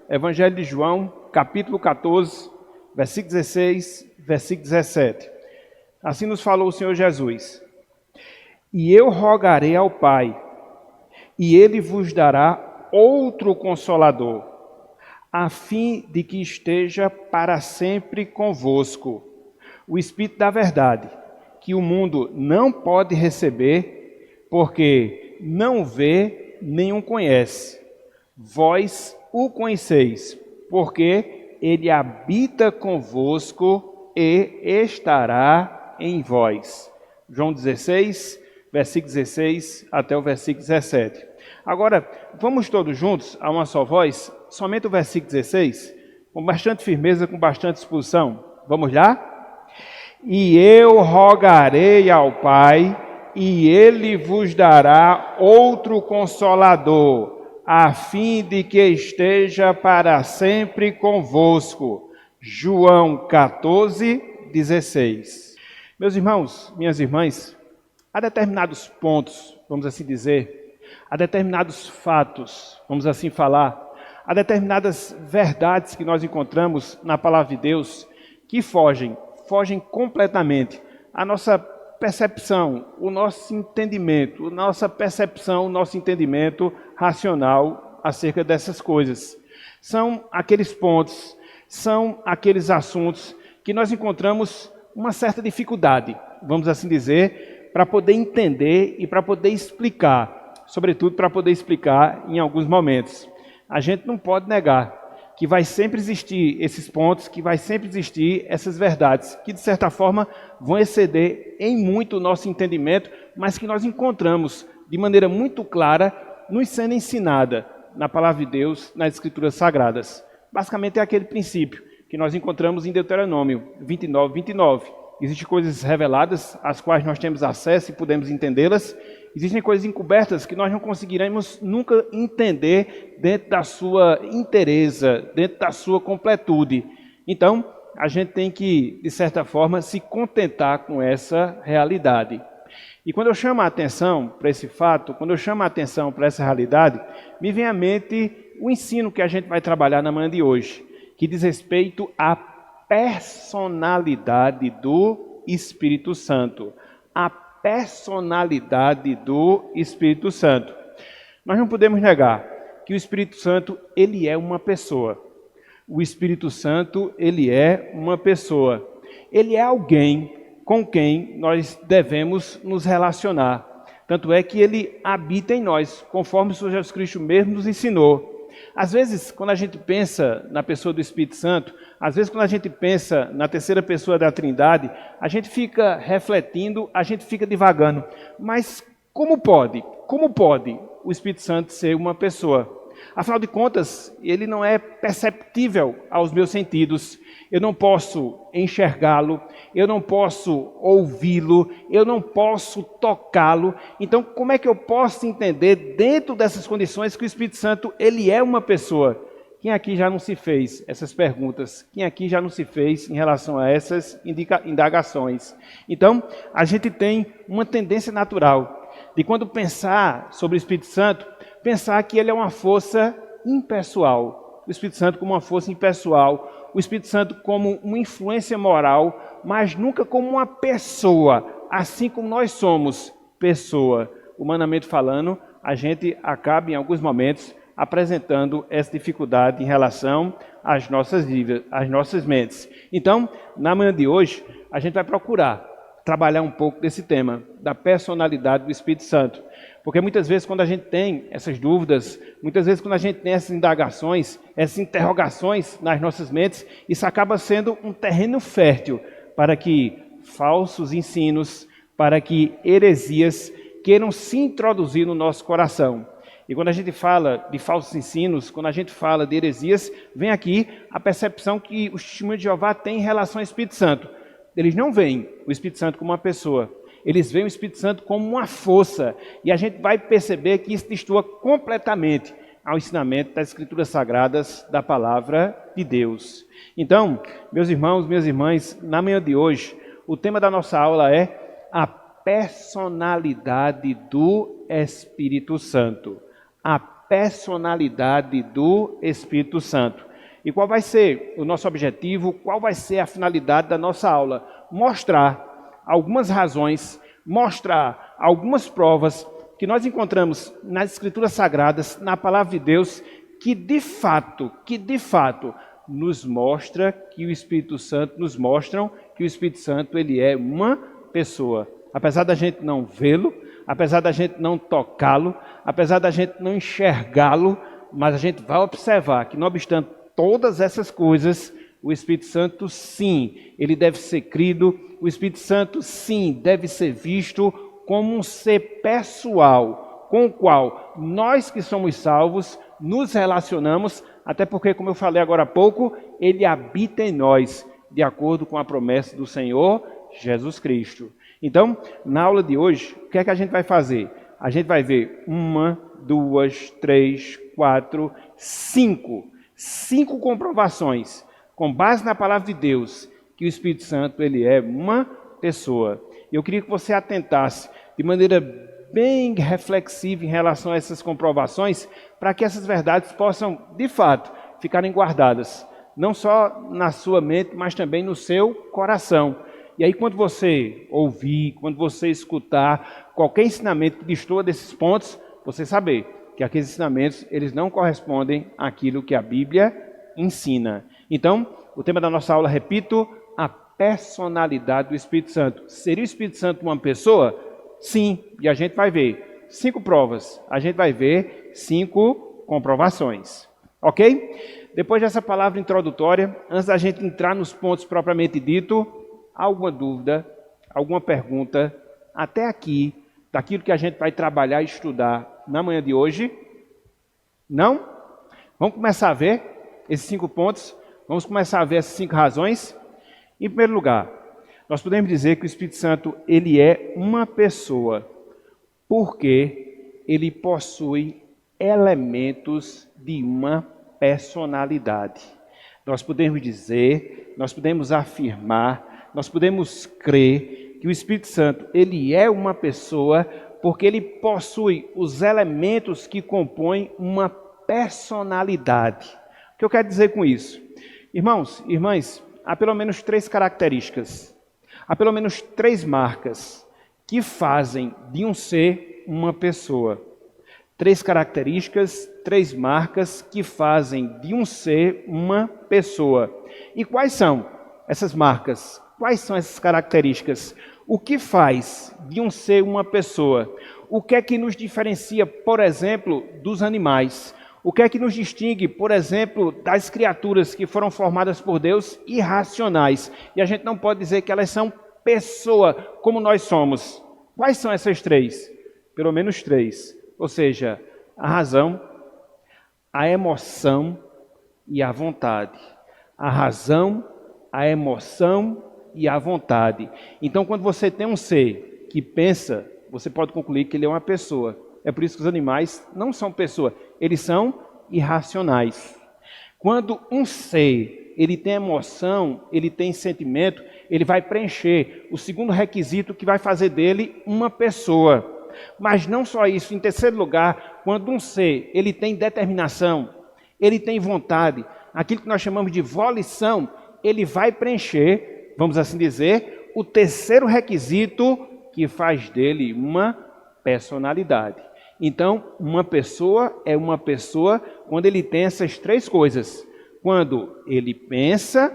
Evangelho de João, capítulo 14, versículo 16, versículo 17. Assim nos falou o Senhor Jesus: E eu rogarei ao Pai, e Ele vos dará outro Consolador, a fim de que esteja para sempre convosco, o Espírito da verdade, que o mundo não pode receber, porque não vê nem o conhece. Vós o conheceis, porque Ele habita convosco e estará em vós. João 16, versículo 16 até o versículo 17. Agora, vamos todos juntos, a uma só voz, somente o versículo 16, com bastante firmeza, com bastante expulsão. Vamos lá? E eu rogarei ao Pai, e Ele vos dará outro Consolador, a fim de que esteja para sempre convosco. João 14, 16. Meus irmãos, minhas irmãs, há determinados pontos, vamos assim dizer, há determinados fatos, vamos assim falar, há determinadas verdades que nós encontramos na palavra de Deus que fogem completamente a nossa percepção, o nosso entendimento, a nossa percepção, o nosso entendimento racional acerca dessas coisas. São aqueles pontos, são aqueles assuntos que nós encontramos uma certa dificuldade, vamos assim dizer, para poder entender e para poder explicar, sobretudo para poder explicar em alguns momentos. A gente não pode negar que vai sempre existir esses pontos, que vai sempre existir essas verdades, que de certa forma vão exceder em muito o nosso entendimento, mas que nós encontramos de maneira muito clara nos sendo ensinada na palavra de Deus, nas Escrituras Sagradas. Basicamente é aquele princípio que nós encontramos em Deuteronômio 29, 29. Existem coisas reveladas, às quais nós temos acesso e podemos entendê-las. Existem coisas encobertas que nós não conseguiremos nunca entender dentro da sua inteireza, dentro da sua completude. Então, a gente tem que, de certa forma, se contentar com essa realidade. E quando eu chamo a atenção para esse fato, quando eu chamo a atenção para essa realidade, me vem à mente o ensino que a gente vai trabalhar na manhã de hoje, que diz respeito à personalidade do Espírito Santo. A personalidade do Espírito Santo. Nós não podemos negar que o Espírito Santo, ele é uma pessoa. O Espírito Santo, ele é uma pessoa. Ele é alguém com quem nós devemos nos relacionar. Tanto é que ele habita em nós, conforme o Senhor Jesus Cristo mesmo nos ensinou. Às vezes, quando a gente pensa na pessoa do Espírito Santo, às vezes quando a gente pensa na terceira pessoa da Trindade, a gente fica refletindo, a gente fica divagando. Mas como pode o Espírito Santo ser uma pessoa? Afinal de contas, ele não é perceptível aos meus sentidos. Eu não posso enxergá-lo, eu não posso ouvi-lo, eu não posso tocá-lo. Então, como é que eu posso entender, dentro dessas condições, que o Espírito Santo, ele é uma pessoa? Quem aqui já não se fez essas perguntas? Quem aqui já não se fez em relação a essas indagações? Então, a gente tem uma tendência natural de, quando pensar sobre o Espírito Santo, pensar que ele é uma força impessoal. O Espírito Santo como uma força impessoal. O Espírito Santo como uma influência moral, mas nunca como uma pessoa, assim como nós somos pessoa. Humanamente falando, a gente acaba em alguns momentos apresentando essa dificuldade em relação às nossas vidas, às nossas mentes. Então, na manhã de hoje, a gente vai procurar trabalhar um pouco desse tema, da personalidade do Espírito Santo. Porque muitas vezes, quando a gente tem essas dúvidas, muitas vezes quando a gente tem essas indagações, essas interrogações nas nossas mentes, isso acaba sendo um terreno fértil para que falsos ensinos, para que heresias queiram se introduzir no nosso coração. E quando a gente fala de falsos ensinos, quando a gente fala de heresias, vem aqui a percepção que o testemunho de Jeová tem em relação ao Espírito Santo. Eles não veem o Espírito Santo como uma pessoa. Eles veem o Espírito Santo como uma força. E a gente vai perceber que isso destoa completamente ao ensinamento das Escrituras Sagradas, da Palavra de Deus. Então, meus irmãos, minhas irmãs, na manhã de hoje, o tema da nossa aula é a personalidade do Espírito Santo. A personalidade do Espírito Santo. E qual vai ser o nosso objetivo? Qual vai ser a finalidade da nossa aula? Mostrar algumas razões, mostrar algumas provas que nós encontramos nas Escrituras Sagradas, na Palavra de Deus, que de fato, nos mostra que o Espírito Santo, nos mostram que o Espírito Santo, ele é uma pessoa. Apesar da gente não vê-lo, apesar da gente não tocá-lo, apesar da gente não enxergá-lo, mas a gente vai observar que, não obstante todas essas coisas, o Espírito Santo, sim, ele deve ser crido, o Espírito Santo, sim, deve ser visto como um ser pessoal, com o qual nós que somos salvos nos relacionamos, até porque, como eu falei agora há pouco, ele habita em nós, de acordo com a promessa do Senhor Jesus Cristo. Então, na aula de hoje, o que é que a gente vai fazer? A gente vai ver 1, 2, 3, 4, 5 comprovações, com base na palavra de Deus, que o Espírito Santo, ele é uma pessoa. Eu queria que você atentasse de maneira bem reflexiva em relação a essas comprovações, para que essas verdades possam, de fato, ficarem guardadas, não só na sua mente, mas também no seu coração. E aí, quando você ouvir, quando você escutar qualquer ensinamento que destoa desses pontos, você saber que aqueles ensinamentos, eles não correspondem àquilo que a Bíblia ensina. Então, o tema da nossa aula, repito, a personalidade do Espírito Santo. Seria o Espírito Santo uma pessoa? Sim, e a gente vai ver 5 provas, a gente vai ver 5 comprovações, ok? Depois dessa palavra introdutória, antes da gente entrar nos pontos propriamente dito, alguma dúvida, alguma pergunta, até aqui, daquilo que a gente vai trabalhar e estudar na manhã de hoje? Não? Vamos começar a ver esses 5 pontos, vamos começar a ver essas 5 razões. Em primeiro lugar, nós podemos dizer que o Espírito Santo, ele é uma pessoa, porque ele possui elementos de uma personalidade. Nós podemos dizer, nós podemos afirmar, nós podemos crer que o Espírito Santo, ele é uma pessoa, porque ele possui os elementos que compõem uma personalidade. O que eu quero dizer com isso? Irmãos, irmãs, há pelo menos 3 características. Há pelo menos 3 marcas que fazem de um ser uma pessoa. 3 características, 3 marcas que fazem de um ser uma pessoa. E quais são essas marcas? Quais são essas características? O que faz de um ser uma pessoa? O que é que nos diferencia, por exemplo, dos animais? O que é que nos distingue, por exemplo, das criaturas que foram formadas por Deus irracionais? E a gente não pode dizer que elas são pessoa como nós somos. Quais são essas 3? Pelo menos 3. Ou seja, a razão, a emoção e a vontade. A razão, a emoção e a vontade. Então, quando você tem um ser que pensa, você pode concluir que ele é uma pessoa. É por isso que os animais não são pessoa, eles são irracionais. Quando um ser, ele tem emoção, ele tem sentimento, ele vai preencher o segundo requisito que vai fazer dele uma pessoa. Mas não só isso, em terceiro lugar, quando um ser, ele tem determinação, ele tem vontade, aquilo que nós chamamos de volição, ele vai preencher, vamos assim dizer, o terceiro requisito que faz dele uma personalidade. Então, uma pessoa é uma pessoa quando ele tem essas 3 coisas. Quando ele pensa,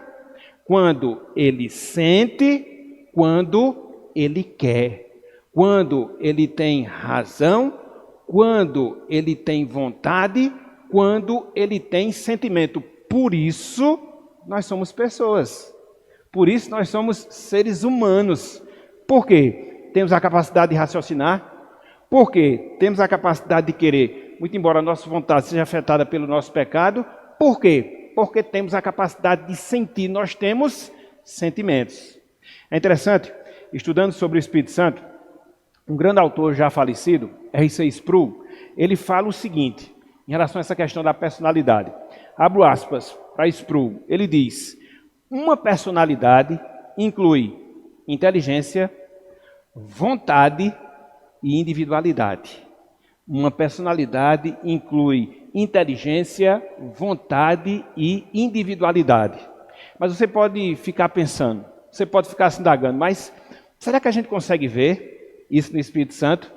quando ele sente, quando ele quer. Quando ele tem razão, quando ele tem vontade, quando ele tem sentimento. Por isso, nós somos pessoas. Por isso, nós somos seres humanos. Por quê? Temos a capacidade de raciocinar. Por quê? Temos a capacidade de querer, muito embora a nossa vontade seja afetada pelo nosso pecado. Por quê? Porque temos a capacidade de sentir, nós temos sentimentos. É interessante, estudando sobre o Espírito Santo, um grande autor já falecido, R.C. Sproul, ele fala o seguinte, em relação a essa questão da personalidade. Abro aspas para Sproul, ele diz, uma personalidade inclui inteligência, vontade e individualidade. Uma personalidade inclui inteligência, vontade e individualidade. Mas você pode ficar pensando, você pode ficar se indagando, mas será que a gente consegue ver isso no Espírito Santo?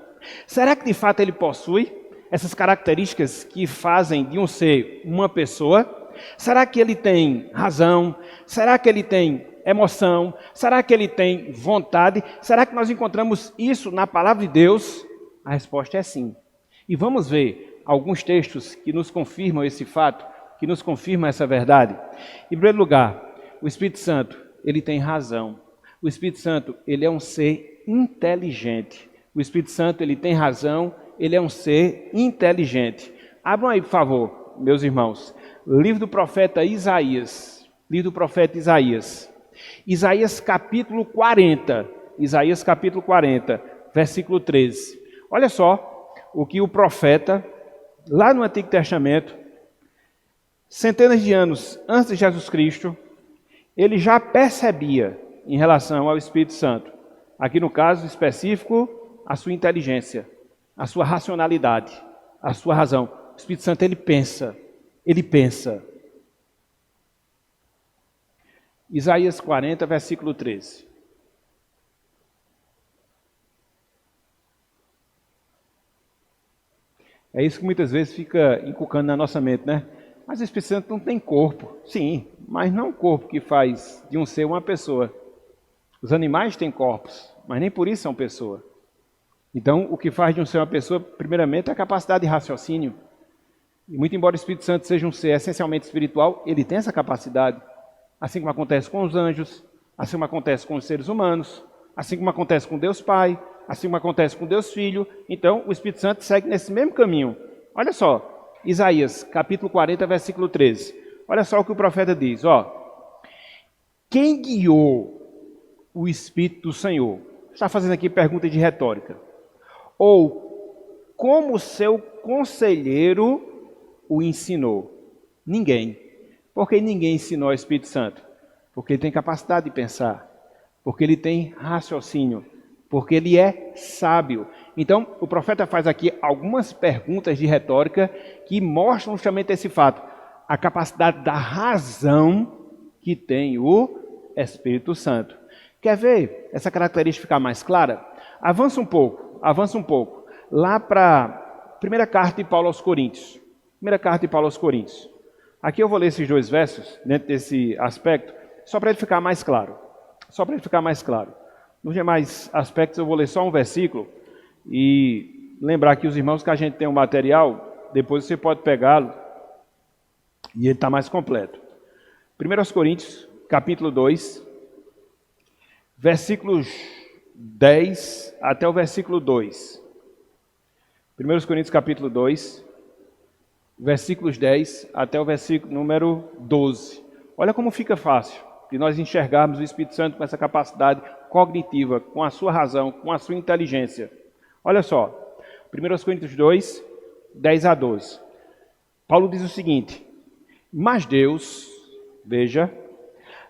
Será que de fato ele possui essas características que fazem de um ser uma pessoa? Será que ele tem razão? Será que ele tem emoção? Será que ele tem vontade? Será que nós encontramos isso na palavra de Deus? A resposta é sim. E vamos ver alguns textos que nos confirmam esse fato, que nos confirmam essa verdade. Em primeiro lugar, o Espírito Santo, ele tem razão. O Espírito Santo, ele é um ser inteligente. O Espírito Santo, ele tem razão, ele é um ser inteligente. Abram aí, por favor, meus irmãos, livro do profeta Isaías. Livro do profeta Isaías. Isaías capítulo 40. Isaías capítulo 40, versículo 13. Olha só o que o profeta, lá no Antigo Testamento, centenas de anos antes de Jesus Cristo, ele já percebia em relação ao Espírito Santo. Aqui no caso específico, a sua inteligência, a sua racionalidade, a sua razão. O Espírito Santo, ele pensa. Isaías 40, versículo 13. É isso que muitas vezes fica inculcando na nossa mente, né? Mas o Espírito Santo não tem corpo. Sim, mas não um corpo que faz de um ser uma pessoa. Os animais têm corpos, mas nem por isso são pessoa. Então, o que faz de um ser uma pessoa, primeiramente, é a capacidade de raciocínio. E muito embora o Espírito Santo seja um ser essencialmente espiritual, ele tem essa capacidade. Assim como acontece com os anjos, assim como acontece com os seres humanos, assim como acontece com Deus Pai, assim como acontece com Deus Filho. Então, o Espírito Santo segue nesse mesmo caminho. Olha só, Isaías, capítulo 40, versículo 13. Olha só o que o profeta diz, ó. Quem guiou o Espírito do Senhor? Está fazendo aqui pergunta de retórica. Ou, como seu conselheiro o ensinou? Ninguém. Por que ninguém ensinou ao Espírito Santo? Porque ele tem capacidade de pensar. Porque ele tem raciocínio. Porque ele é sábio. Então, o profeta faz aqui algumas perguntas de retórica que mostram justamente esse fato. A capacidade da razão que tem o Espírito Santo. Quer ver essa característica ficar mais clara? Avança um pouco. Lá para a primeira carta de Paulo aos Coríntios. Primeira carta de Paulo aos Coríntios. Aqui eu vou ler esses dois versos, dentro desse aspecto, só para ele ficar mais claro. Nos demais aspectos eu vou ler só um versículo e lembrar aqui os irmãos que a gente tem um material, depois você pode pegá-lo e ele está mais completo. 1 Coríntios, capítulo 2, versículos 10 até o versículo 2. 1 Coríntios, capítulo 2, versículos 10 até o versículo número 12. Olha como fica fácil de nós enxergarmos o Espírito Santo com essa capacidade cognitiva, com a sua razão, com a sua inteligência. Olha só, 1 Coríntios 2, 10 a 12. Paulo diz o seguinte: mas Deus, veja,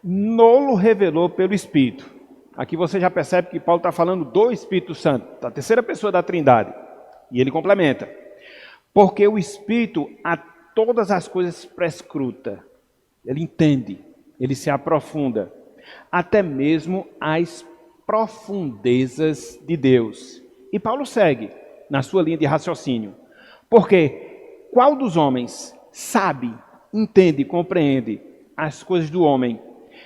nolo revelou pelo Espírito. Aqui você já percebe que Paulo está falando do Espírito Santo, da terceira pessoa da Trindade. E ele complementa: porque o Espírito a todas as coisas prescruta. Ele entende, ele se aprofunda, até mesmo as profundezas de Deus. E Paulo segue na sua linha de raciocínio. Porque qual dos homens sabe, entende, compreende as coisas do homem,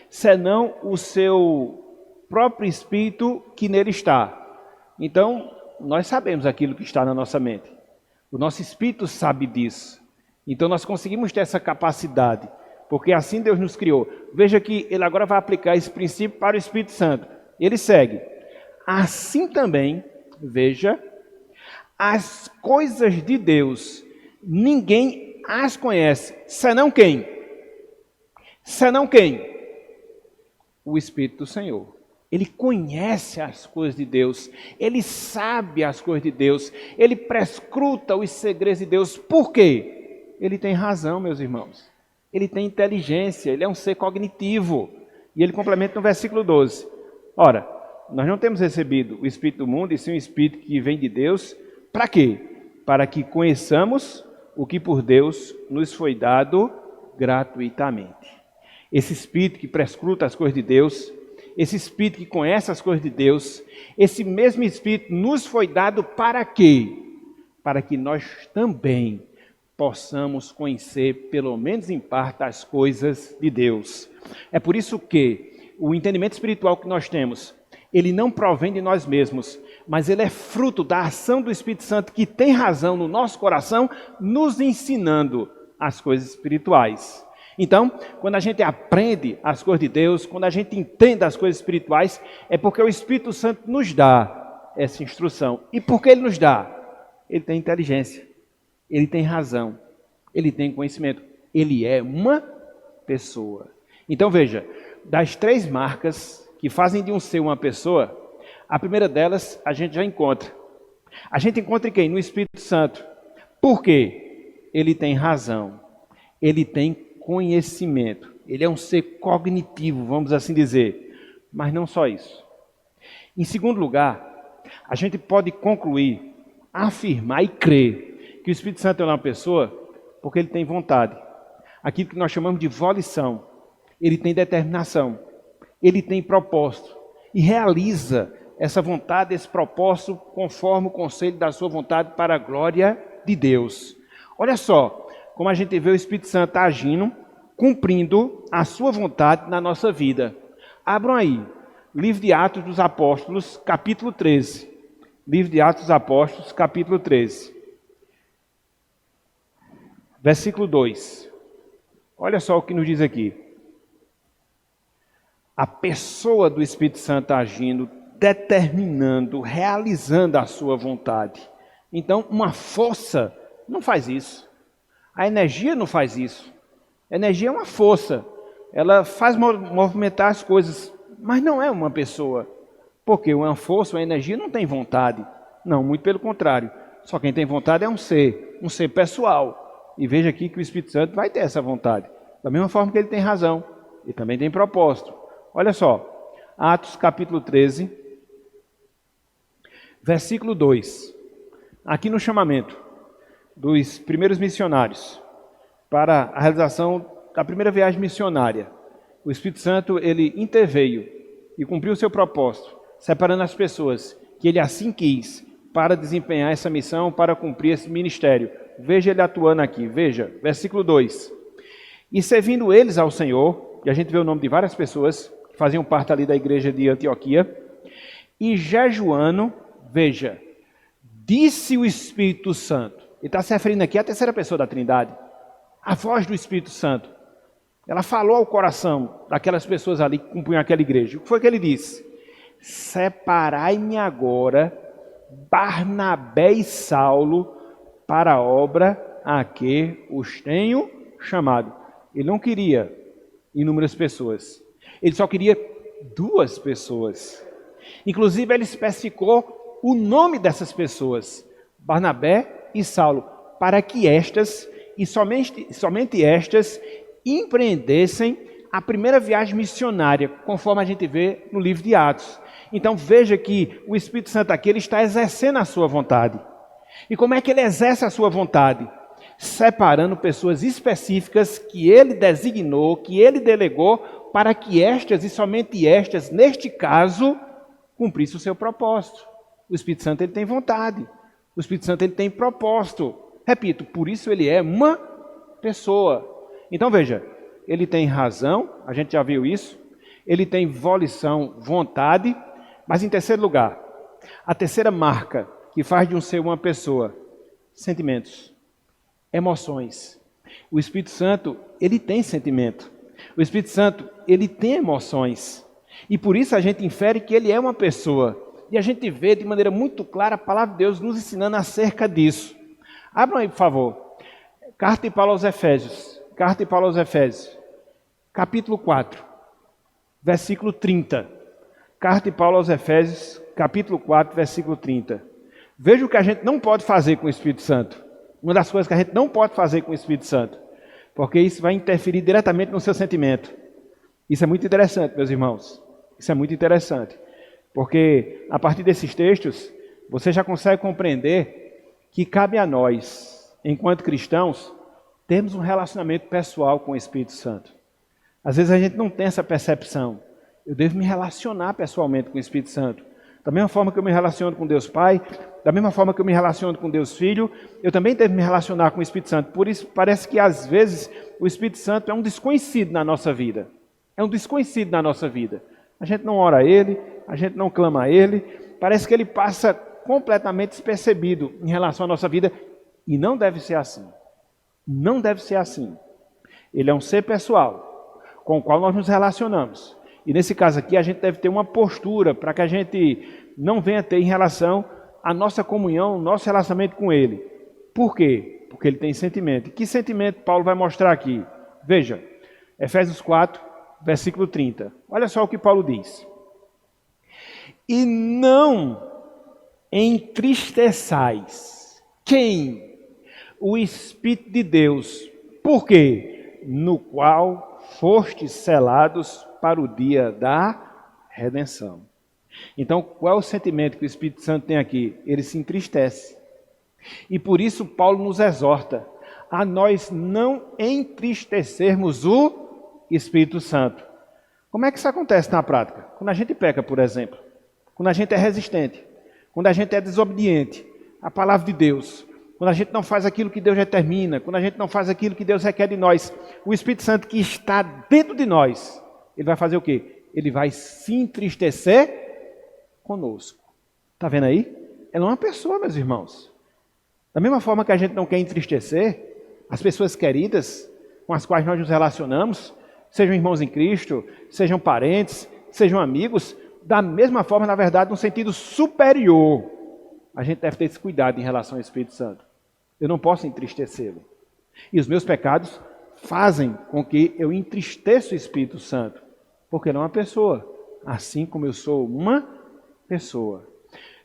senão o seu próprio espírito que nele está? Então, nós sabemos aquilo que está na nossa mente. O nosso espírito sabe disso. Então, nós conseguimos ter essa capacidade, porque assim Deus nos criou. Veja que ele agora vai aplicar esse princípio para o Espírito Santo. Ele segue: assim também, veja, as coisas de Deus, ninguém as conhece, senão quem? Senão quem? O Espírito do Senhor. Ele conhece as coisas de Deus, ele sabe as coisas de Deus, ele prescruta os segredos de Deus. Por quê? Ele tem razão, meus irmãos. Ele tem inteligência, ele é um ser cognitivo. E ele complementa no versículo 12. Ora, nós não temos recebido o Espírito do mundo, e sim o Espírito que vem de Deus. Para quê? para que conheçamos o que por Deus nos foi dado gratuitamente. Esse Espírito que prescruta as coisas de Deus, esse Espírito que conhece as coisas de Deus, esse mesmo Espírito nos foi dado para quê? Para que nós também possamos conhecer, pelo menos em parte, as coisas de Deus. É por isso que o entendimento espiritual que nós temos, ele não provém de nós mesmos, mas ele é fruto da ação do Espírito Santo que tem razão no nosso coração, nos ensinando as coisas espirituais. Então, quando a gente aprende as coisas de Deus, quando a gente entende as coisas espirituais, é porque o Espírito Santo nos dá essa instrução. E por que ele nos dá? Ele tem inteligência, ele tem razão, ele tem conhecimento. Ele é uma pessoa. Então veja, das 3 marcas que fazem de um ser uma pessoa, a primeira delas a gente já encontra. A gente encontra em quem? No Espírito Santo. Por quê? Ele tem razão, ele tem conhecimento, ele é um ser cognitivo, vamos assim dizer. Mas não só isso. Em segundo lugar, a gente pode concluir, afirmar e crer que o Espírito Santo é uma pessoa porque ele tem vontade. Aquilo que nós chamamos de volição. Ele tem determinação. Ele tem propósito. E realiza essa vontade, esse propósito, conforme o conselho da sua vontade para a glória de Deus. Olha só como a gente vê o Espírito Santo agindo, cumprindo a sua vontade na nossa vida. Abram aí, livro de Atos dos Apóstolos, capítulo 13. Livro de Atos dos Apóstolos, capítulo 13. Versículo 2. Olha só o que nos diz aqui. A pessoa do Espírito Santo agindo, determinando, realizando a sua vontade. Então, uma força não faz isso. A energia não faz isso. A energia é uma força. Ela faz movimentar as coisas, mas não é uma pessoa. Porque uma força, uma energia não tem vontade. Não, muito pelo contrário. Só quem tem vontade é um ser pessoal. E veja aqui que o Espírito Santo vai ter essa vontade. Da mesma forma que ele tem razão, ele também tem propósito. Olha só, Atos capítulo 13, versículo 2. Aqui no chamamento dos primeiros missionários para a realização da primeira viagem missionária, o Espírito Santo ele interveio e cumpriu o seu propósito, separando as pessoas que ele assim quis para desempenhar essa missão, para cumprir esse ministério. Veja ele atuando aqui, veja, versículo 2. E servindo eles ao Senhor, e a gente vê o nome de várias pessoas que faziam parte ali da igreja de Antioquia, e jejuando, veja, disse o Espírito Santo. Ele está se referindo aqui à terceira pessoa da Trindade, a voz do Espírito Santo. Ela falou ao coração daquelas pessoas ali que compunham aquela igreja. O que foi que ele disse? Separai-me agora Barnabé e Saulo para a obra a que os tenho chamado. Ele não queria inúmeras pessoas. Ele só queria 2 pessoas. Inclusive, ele especificou o nome dessas pessoas, Barnabé e Saulo, para que estas, e somente estas, empreendessem a primeira viagem missionária, conforme a gente vê no livro de Atos. Então veja que o Espírito Santo aqui ele está exercendo a sua vontade. E como é que ele exerce a sua vontade? Separando pessoas específicas que ele designou, que ele delegou, para que estas, e somente estas, neste caso, cumprissem o seu propósito. O Espírito Santo ele tem vontade. O Espírito Santo ele tem propósito. Repito, por isso ele é uma pessoa. Então veja, ele tem razão, a gente já viu isso. Ele tem volição, vontade. Mas em terceiro lugar, a terceira marca que faz de um ser uma pessoa, sentimentos, emoções. O Espírito Santo, ele tem sentimento. O Espírito Santo, ele tem emoções. E por isso a gente infere que ele é uma pessoa. E a gente vê de maneira muito clara a palavra de Deus nos ensinando acerca disso. Abram aí, por favor. Carta de Paulo aos Efésios. Carta de Paulo aos Efésios. Capítulo 4. Versículo 30. Carta de Paulo aos Efésios. Capítulo 4, versículo 30. Veja o que a gente não pode fazer com o Espírito Santo. Uma das coisas que a gente não pode fazer com o Espírito Santo. Porque isso vai interferir diretamente no seu sentimento. Isso é muito interessante, meus irmãos. Isso é muito interessante. Porque a partir desses textos, você já consegue compreender que cabe a nós, enquanto cristãos, termos um relacionamento pessoal com o Espírito Santo. Às vezes a gente não tem essa percepção. Eu devo me relacionar pessoalmente com o Espírito Santo. Da mesma forma que eu me relaciono com Deus Pai, da mesma forma que eu me relaciono com Deus Filho, eu também devo me relacionar com o Espírito Santo. Por isso, parece que às vezes o Espírito Santo é um desconhecido na nossa vida. É um desconhecido na nossa vida. A gente não ora a Ele, a gente não clama a Ele. Parece que Ele passa completamente despercebido em relação à nossa vida. E não deve ser assim. Não deve ser assim. Ele é um ser pessoal, com o qual nós nos relacionamos. E nesse caso aqui, a gente deve ter uma postura para que a gente não venha ter em relação à nossa comunhão, nosso relacionamento com Ele. Por quê? Porque Ele tem sentimento. E que sentimento Paulo vai mostrar aqui? Veja, Efésios 4, versículo 30. Olha só o que Paulo diz. E não entristeçais quem? O Espírito de Deus. Por quê? No qual fostes selados para o dia da redenção. Então, qual é o sentimento que o Espírito Santo tem aqui? Ele se entristece. E por isso Paulo nos exorta a nós não entristecermos o Espírito Santo. Como é que isso acontece na prática? Quando a gente peca, por exemplo. Quando a gente é resistente. Quando a gente é desobediente à palavra de Deus. Quando a gente não faz aquilo que Deus determina. Quando a gente não faz aquilo que Deus requer de nós. O Espírito Santo que está dentro de nós, ele vai fazer o quê? Ele vai se entristecer conosco. Está vendo aí? Ela é uma pessoa, meus irmãos. Da mesma forma que a gente não quer entristecer as pessoas queridas com as quais nós nos relacionamos, sejam irmãos em Cristo, sejam parentes, sejam amigos, da mesma forma, na verdade, num sentido superior, a gente deve ter esse cuidado em relação ao Espírito Santo. Eu não posso entristecê-lo. E os meus pecados fazem com que eu entristeça o Espírito Santo, porque ele é uma pessoa, assim como eu sou uma pessoa.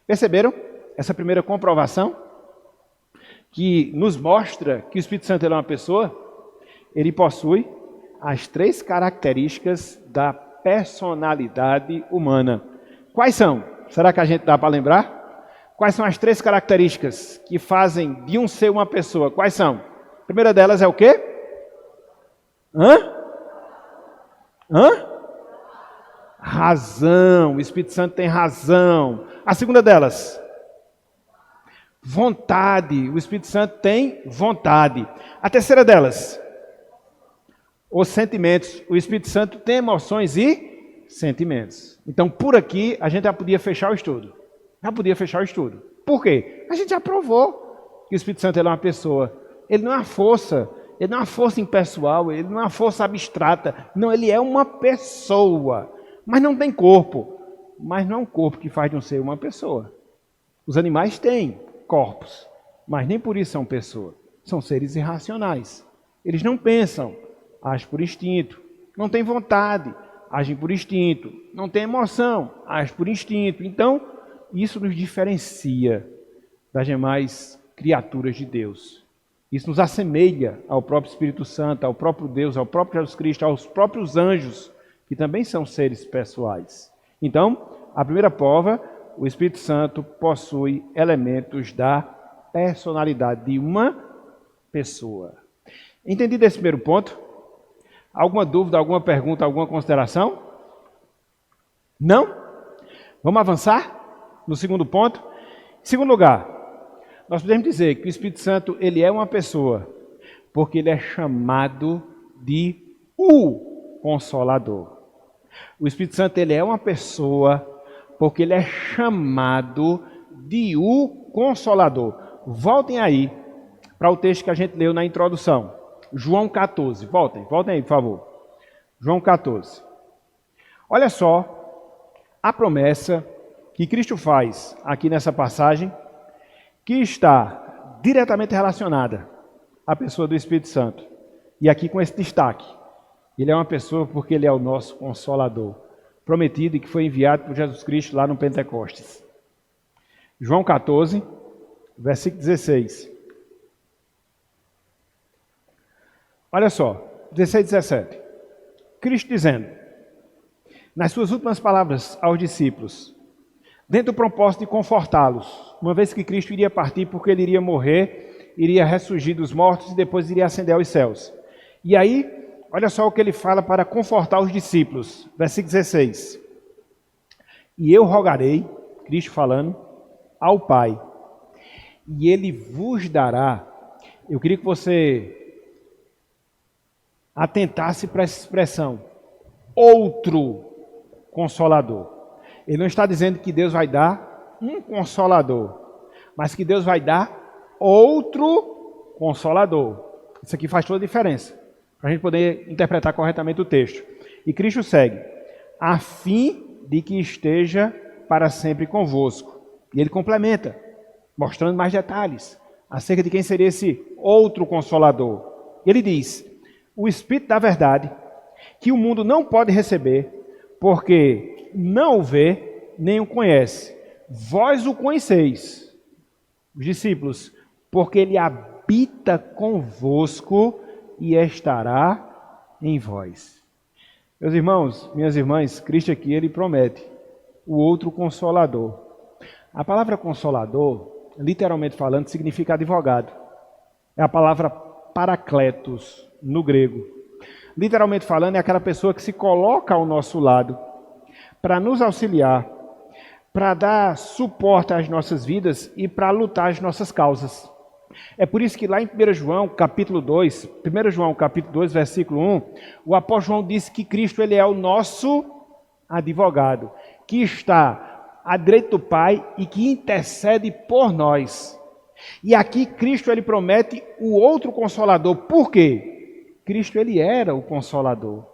Perceberam essa primeira comprovação? Que nos mostra que o Espírito Santo é uma pessoa? Ele possui as 3 características da personalidade humana. Quais são? Será que a gente dá para lembrar? Quais são as 3 características que fazem de um ser uma pessoa? Quais são? A primeira delas é o quê? Razão. O Espírito Santo tem razão. A segunda delas? Vontade. O Espírito Santo tem vontade. A terceira delas? Os sentimentos. O Espírito Santo tem emoções e sentimentos. Então, por aqui, a gente já podia fechar o estudo. Por quê? A gente já provou que o Espírito Santo é uma pessoa. Ele não é uma força. Ele não é uma força impessoal. Ele não é uma força abstrata. Não, ele é uma pessoa. Mas não tem corpo. Mas não é um corpo que faz de um ser uma pessoa. Os animais têm corpos. Mas nem por isso são pessoas. São seres irracionais. Eles não pensam. Agem por instinto. Não têm vontade. Agem por instinto. Não têm emoção. Agem por instinto. Então, isso nos diferencia das demais criaturas de Deus. Isso nos assemelha ao próprio Espírito Santo, ao próprio Deus, ao próprio Jesus Cristo, aos próprios anjos, que também são seres pessoais. Então, a primeira prova, o Espírito Santo possui elementos da personalidade de uma pessoa. Entendido esse primeiro ponto? Alguma dúvida, alguma pergunta, alguma consideração? Não? Vamos avançar no segundo ponto? Em segundo lugar, nós podemos dizer que o Espírito Santo ele é uma pessoa, porque ele é chamado de o Consolador. O Espírito Santo ele é uma pessoa, porque ele é chamado de o Consolador. Voltem aí para o texto que a gente leu na introdução. João 14. Voltem aí, por favor. João 14. Olha só a promessa que Cristo faz aqui nessa passagem, que está diretamente relacionada à pessoa do Espírito Santo. E aqui com esse destaque. Ele é uma pessoa porque ele é o nosso Consolador, prometido e que foi enviado por Jesus Cristo lá no Pentecostes. João 14, versículo 16. Olha só, 16 e 17. Cristo dizendo, nas suas últimas palavras aos discípulos, dentro do propósito de confortá-los, uma vez que Cristo iria partir porque ele iria morrer, iria ressurgir dos mortos e depois iria ascender aos céus. E aí, olha só o que ele fala para confortar os discípulos, versículo 16. E eu rogarei, Cristo falando, ao Pai, e ele vos dará. Eu queria que você atentasse para essa expressão, outro consolador. Ele não está dizendo que Deus vai dar um consolador, mas que Deus vai dar outro consolador. Isso aqui faz toda a diferença, para a gente poder interpretar corretamente o texto. E Cristo segue, a fim de que esteja para sempre convosco. E ele complementa, mostrando mais detalhes acerca de quem seria esse outro consolador. Ele diz, o Espírito da verdade, que o mundo não pode receber, porque não o vê, nem o conhece. Vós o conheceis, os discípulos, porque ele habita convosco e estará em vós. Meus irmãos, minhas irmãs, Cristo aqui, ele promete o outro consolador. A palavra consolador, literalmente falando, significa advogado. É a palavra paracletos, no grego. Literalmente falando, é aquela pessoa que se coloca ao nosso lado para nos auxiliar, para dar suporte às nossas vidas e para lutar as nossas causas. É por isso que lá em 1 João, capítulo 2, versículo 1, o apóstolo João disse que Cristo ele é o nosso advogado, que está à direita do Pai e que intercede por nós. E aqui Cristo ele promete o outro consolador. Por quê? Cristo ele era o consolador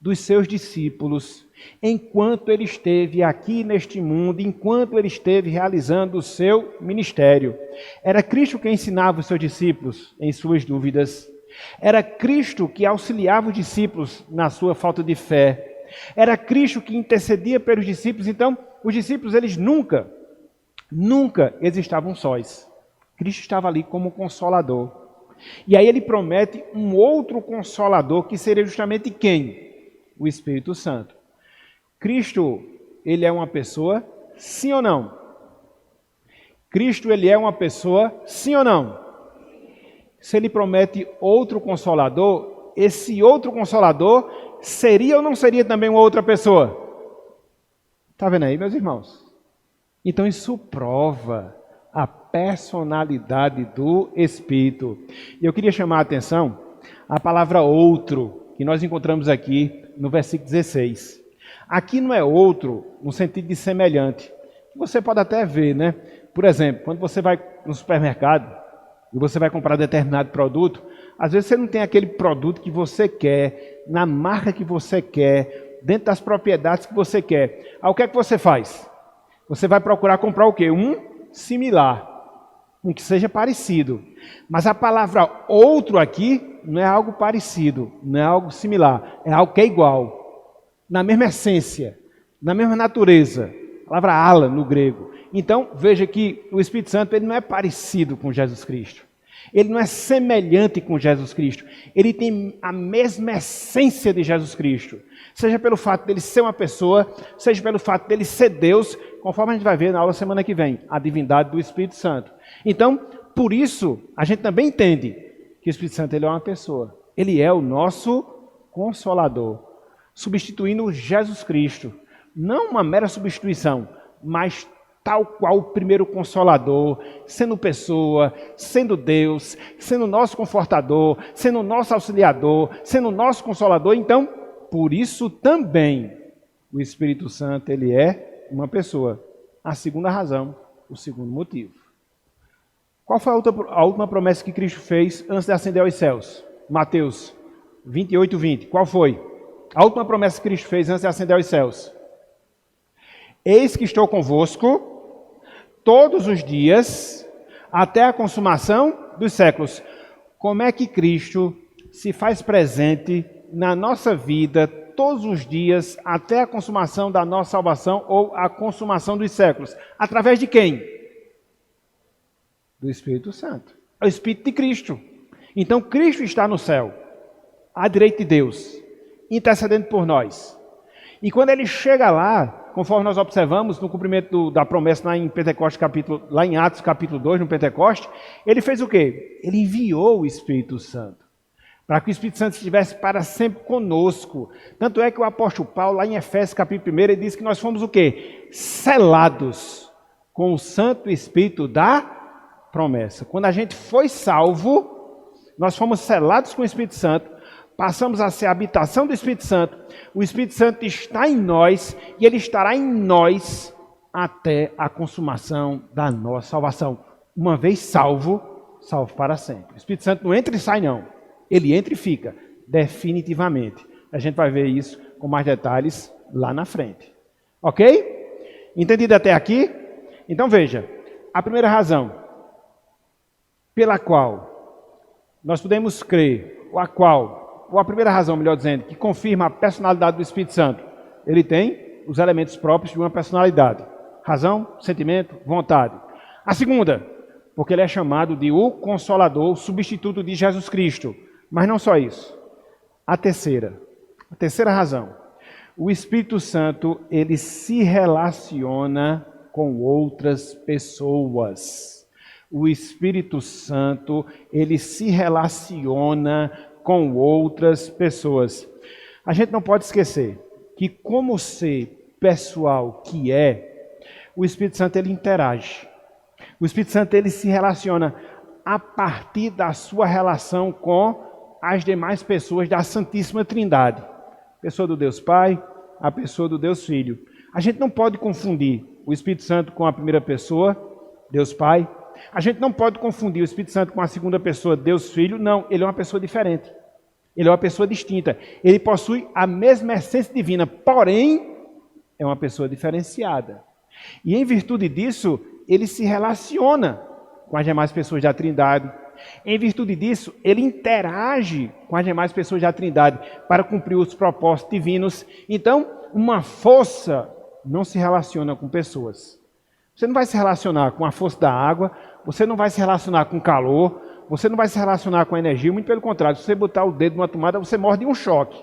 dos seus discípulos enquanto ele esteve aqui neste mundo, enquanto ele esteve realizando o seu ministério. Era Cristo que ensinava os seus discípulos em suas dúvidas. Era Cristo que auxiliava os discípulos na sua falta de fé. Era Cristo que intercedia pelos discípulos. Então, os discípulos, eles nunca eles estavam sós. Cristo estava ali como consolador. E aí ele promete um outro consolador, que seria justamente quem? O Espírito Santo. Cristo, ele é uma pessoa, sim ou não? Cristo, ele é uma pessoa, sim ou não? Se ele promete outro consolador, esse outro consolador seria ou não seria também uma outra pessoa? Está vendo aí, meus irmãos? Então isso prova a personalidade do Espírito. E eu queria chamar a atenção a palavra outro, que nós encontramos aqui no versículo 16. Aqui não é outro no sentido de semelhante. Você pode até ver, né? Por exemplo, quando você vai no supermercado e você vai comprar determinado produto, às vezes você não tem aquele produto que você quer, na marca que você quer, dentro das propriedades que você quer. Aí o que é que você faz? Você vai procurar comprar o quê? Um similar, um que seja parecido. Mas a palavra outro aqui não é algo parecido, não é algo similar, é algo que é igual. Na mesma essência, na mesma natureza, a palavra ala no grego. Então, veja que o Espírito Santo ele não é parecido com Jesus Cristo. Ele não é semelhante com Jesus Cristo. Ele tem a mesma essência de Jesus Cristo. Seja pelo fato dele ser uma pessoa, seja pelo fato dele ser Deus, conforme a gente vai ver na aula semana que vem, a divindade do Espírito Santo. Então, por isso, a gente também entende que o Espírito Santo ele é uma pessoa. Ele é o nosso Consolador, substituindo Jesus Cristo. Não uma mera substituição, mas tal qual o primeiro Consolador, sendo pessoa, sendo Deus, sendo nosso confortador, sendo nosso auxiliador, sendo nosso Consolador. Então, por isso também o Espírito Santo ele é uma pessoa. A segunda razão, o segundo motivo. Qual foi a última promessa que Cristo fez antes de ascender aos céus? Mateus 28:20. Qual foi? A última promessa que Cristo fez antes de ascender aos céus. Eis que estou convosco todos os dias, até a consumação dos séculos. Como é que Cristo se faz presente na nossa vida todos os dias, até a consumação da nossa salvação ou a consumação dos séculos? Através de quem? Do Espírito Santo. É o Espírito de Cristo. Então Cristo está no céu, à direita de Deus, intercedendo por nós. E quando ele chega lá, conforme nós observamos no cumprimento da promessa lá em Pentecostes, lá em Atos capítulo 2, no Pentecoste, ele fez o quê? Ele enviou o Espírito Santo, para que o Espírito Santo estivesse para sempre conosco. Tanto é que o apóstolo Paulo, lá em Efésios capítulo 1, ele diz que nós fomos o quê? Selados com o Santo Espírito da promessa. Quando a gente foi salvo, nós fomos selados com o Espírito Santo, passamos a ser a habitação do Espírito Santo, o Espírito Santo está em nós e ele estará em nós até a consumação da nossa salvação. Uma vez salvo, salvo para sempre. O Espírito Santo não entra e sai não, ele entra e fica, definitivamente. A gente vai ver isso com mais detalhes lá na frente. Ok? Entendido até aqui? Então veja, a primeira razão pela qual nós podemos crer, ou a primeira razão, melhor dizendo, que confirma a personalidade do Espírito Santo, ele tem os elementos próprios de uma personalidade: razão, sentimento, vontade. A segunda, porque ele é chamado de o Consolador, o substituto de Jesus Cristo. Mas não só isso. A terceira razão, o Espírito Santo, ele se relaciona com outras pessoas. O Espírito Santo, ele se relaciona com outras pessoas. A gente não pode esquecer que, como ser pessoal que é, o Espírito Santo ele interage. O Espírito Santo ele se relaciona a partir da sua relação com as demais pessoas da Santíssima Trindade. A pessoa do Deus Pai, a pessoa do Deus Filho. A gente não pode confundir o Espírito Santo com a primeira pessoa, Deus Pai. A gente não pode confundir o Espírito Santo com a segunda pessoa, Deus Filho. Não, ele é uma pessoa diferente. Ele é uma pessoa distinta. Ele possui a mesma essência divina, porém, é uma pessoa diferenciada. E em virtude disso, ele se relaciona com as demais pessoas da Trindade. Em virtude disso, ele interage com as demais pessoas da Trindade para cumprir os propósitos divinos. Então, uma força não se relaciona com pessoas. Você não vai se relacionar com a força da água, você não vai se relacionar com calor, você não vai se relacionar com a energia, muito pelo contrário. Se você botar o dedo numa tomada, você morre de um choque.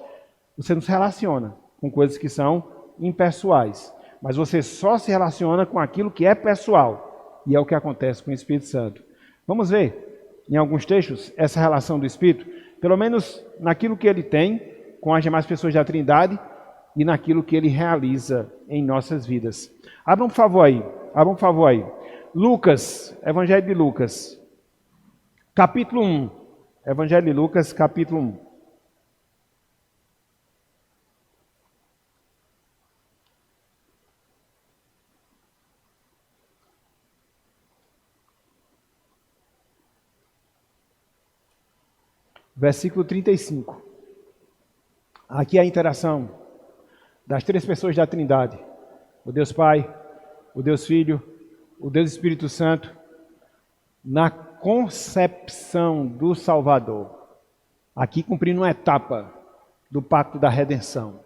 Você não se relaciona com coisas que são impessoais. Mas você só se relaciona com aquilo que é pessoal. E é o que acontece com o Espírito Santo. Vamos ver, em alguns textos, essa relação do Espírito, pelo menos naquilo que ele tem com as demais pessoas da Trindade e naquilo que ele realiza em nossas vidas. Abram por favor aí. Lucas, Evangelho de Lucas. Capítulo 1, Evangelho de Lucas, capítulo 1. Versículo 35. Aqui é a interação das três pessoas da Trindade. O Deus Pai, o Deus Filho, o Deus Espírito Santo, na concepção do Salvador, aqui cumprindo uma etapa do pacto da redenção.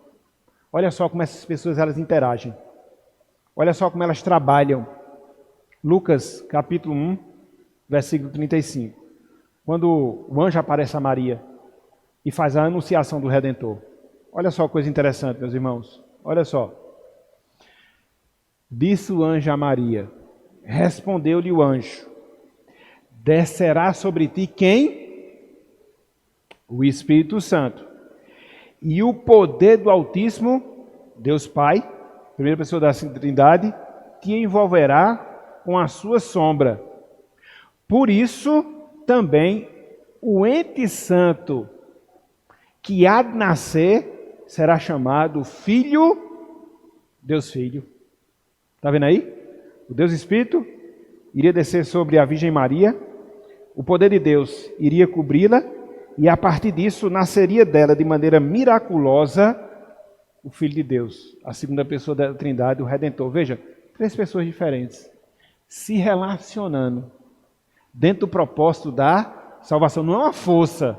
Olha só como essas pessoas elas interagem. Olha só como elas trabalham. Lucas, capítulo 1, versículo 35. Quando o anjo aparece a Maria e faz a anunciação do Redentor. Olha só que coisa interessante, meus irmãos. Olha só. Disse o anjo a Maria, respondeu-lhe o anjo: descerá sobre ti quem? O Espírito Santo. E o poder do Altíssimo, Deus Pai, primeira pessoa da Trindade, te envolverá com a sua sombra. Por isso, também, o ente santo que há de nascer será chamado Filho, Deus Filho. Está vendo aí? O Deus Espírito iria descer sobre a Virgem Maria, o poder de Deus iria cobri-la, e a partir disso nasceria dela de maneira miraculosa o Filho de Deus, a segunda pessoa da Trindade, o Redentor. Veja, três pessoas diferentes se relacionando dentro do propósito da salvação. Não é uma força,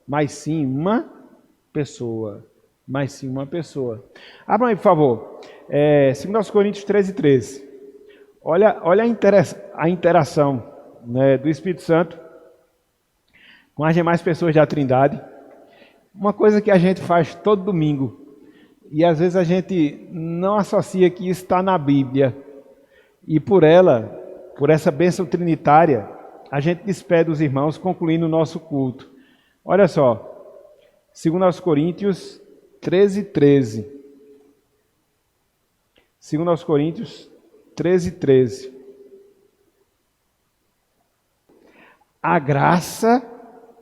mas sim uma pessoa. Abram aí, por favor. 2 Coríntios 13:13. Olha a interação, né, do Espírito Santo com as demais pessoas da Trindade. Uma coisa que a gente faz todo domingo. E às vezes a gente não associa que isso está na Bíblia. E por essa bênção trinitária, a gente despede os irmãos concluindo o nosso culto. Olha só, 2 Coríntios 13:13. 2 Coríntios 13:13. A graça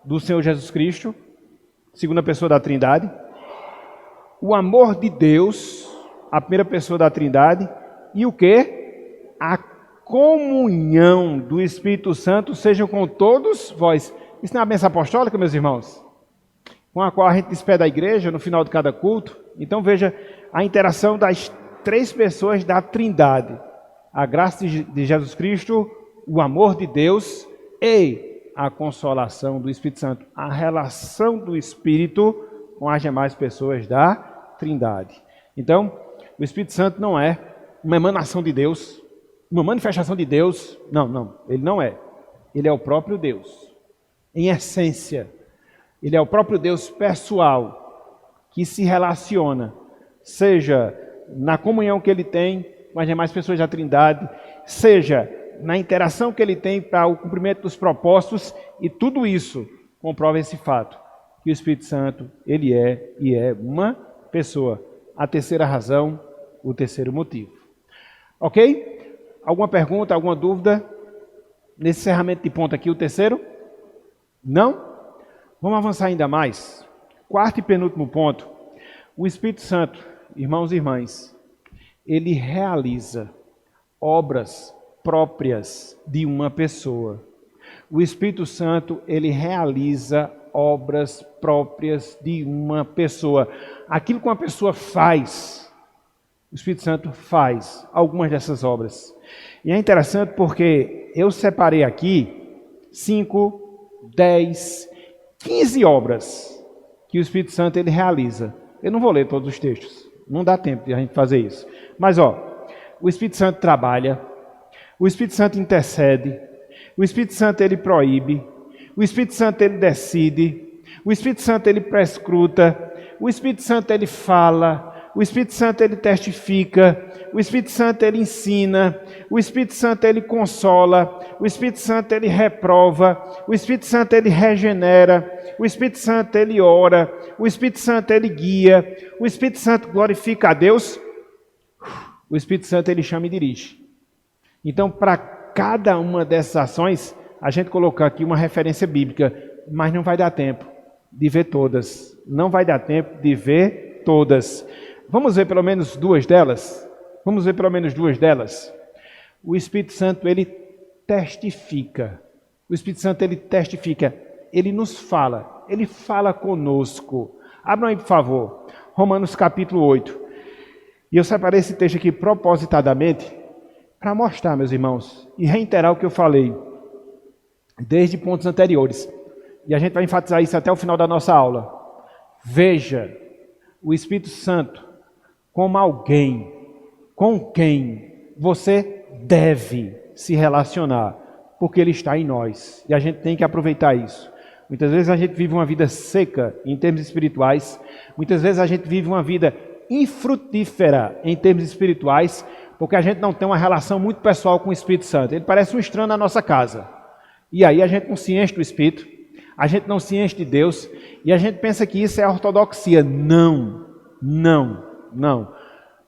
do Senhor Jesus Cristo, segunda pessoa da Trindade, o amor de Deus, a primeira pessoa da Trindade, e o quê? A comunhão do Espírito Santo sejam com todos vós. Isso não é a bênção apostólica, meus irmãos? Com a qual a gente despede a igreja no final de cada culto. Então veja a interação das três pessoas da Trindade. A graça de Jesus Cristo, o amor de Deus e a consolação do Espírito Santo. A relação do Espírito com as demais pessoas da Trindade. Então, o Espírito Santo não é uma emanação de Deus, uma manifestação de Deus. Não, ele não é. Ele é o próprio Deus. Em essência, ele é o próprio Deus pessoal que se relaciona, seja na comunhão que ele tem com as demais pessoas da Trindade, seja na interação que ele tem para o cumprimento dos propósitos, e tudo isso comprova esse fato, que o Espírito Santo, ele é e é uma pessoa. A terceira razão, o terceiro motivo. Ok? Alguma pergunta, alguma dúvida? Nesse encerramento de ponto aqui, o terceiro? Não? Vamos avançar ainda mais. Quarto e penúltimo ponto. O Espírito Santo, irmãos e irmãs, ele realiza obras próprias de uma pessoa. O Espírito Santo, ele realiza obras próprias de uma pessoa. Aquilo que uma pessoa faz, o Espírito Santo faz algumas dessas obras. E é interessante porque eu separei aqui 5, 10, 15 obras que o Espírito Santo ele realiza. Eu não vou ler todos os textos, não dá tempo de a gente fazer isso. Mas o Espírito Santo trabalha, o Espírito Santo intercede, o Espírito Santo ele proíbe, o Espírito Santo ele decide, o Espírito Santo ele prescruta, o Espírito Santo ele fala, o Espírito Santo ele testifica, o Espírito Santo ele ensina, o Espírito Santo ele consola, o Espírito Santo ele reprova, o Espírito Santo ele regenera, o Espírito Santo ele ora, o Espírito Santo ele guia, o Espírito Santo glorifica a Deus, o Espírito Santo ele chama e dirige. Então, para cada uma dessas ações, a gente colocou aqui uma referência bíblica, mas não vai dar tempo de ver todas. Não vai dar tempo de ver todas. Vamos ver pelo menos duas delas? Vamos ver pelo menos duas delas? O Espírito Santo, ele testifica. O Espírito Santo, ele testifica. Ele nos fala. Ele fala conosco. Abram aí, por favor. Romanos capítulo 8. E eu separei esse texto aqui propositadamente para mostrar, meus irmãos, e reiterar o que eu falei desde pontos anteriores. E a gente vai enfatizar isso até o final da nossa aula. Veja o Espírito Santo como alguém com quem você deve se relacionar, porque ele está em nós. E a gente tem que aproveitar isso. Muitas vezes a gente vive uma vida seca em termos espirituais. Muitas vezes a gente vive uma vida infrutífera em termos espirituais, porque a gente não tem uma relação muito pessoal com o Espírito Santo. Ele parece um estranho na nossa casa. E aí a gente não se enche do Espírito, a gente não se enche de Deus, e a gente pensa que isso é ortodoxia. Não.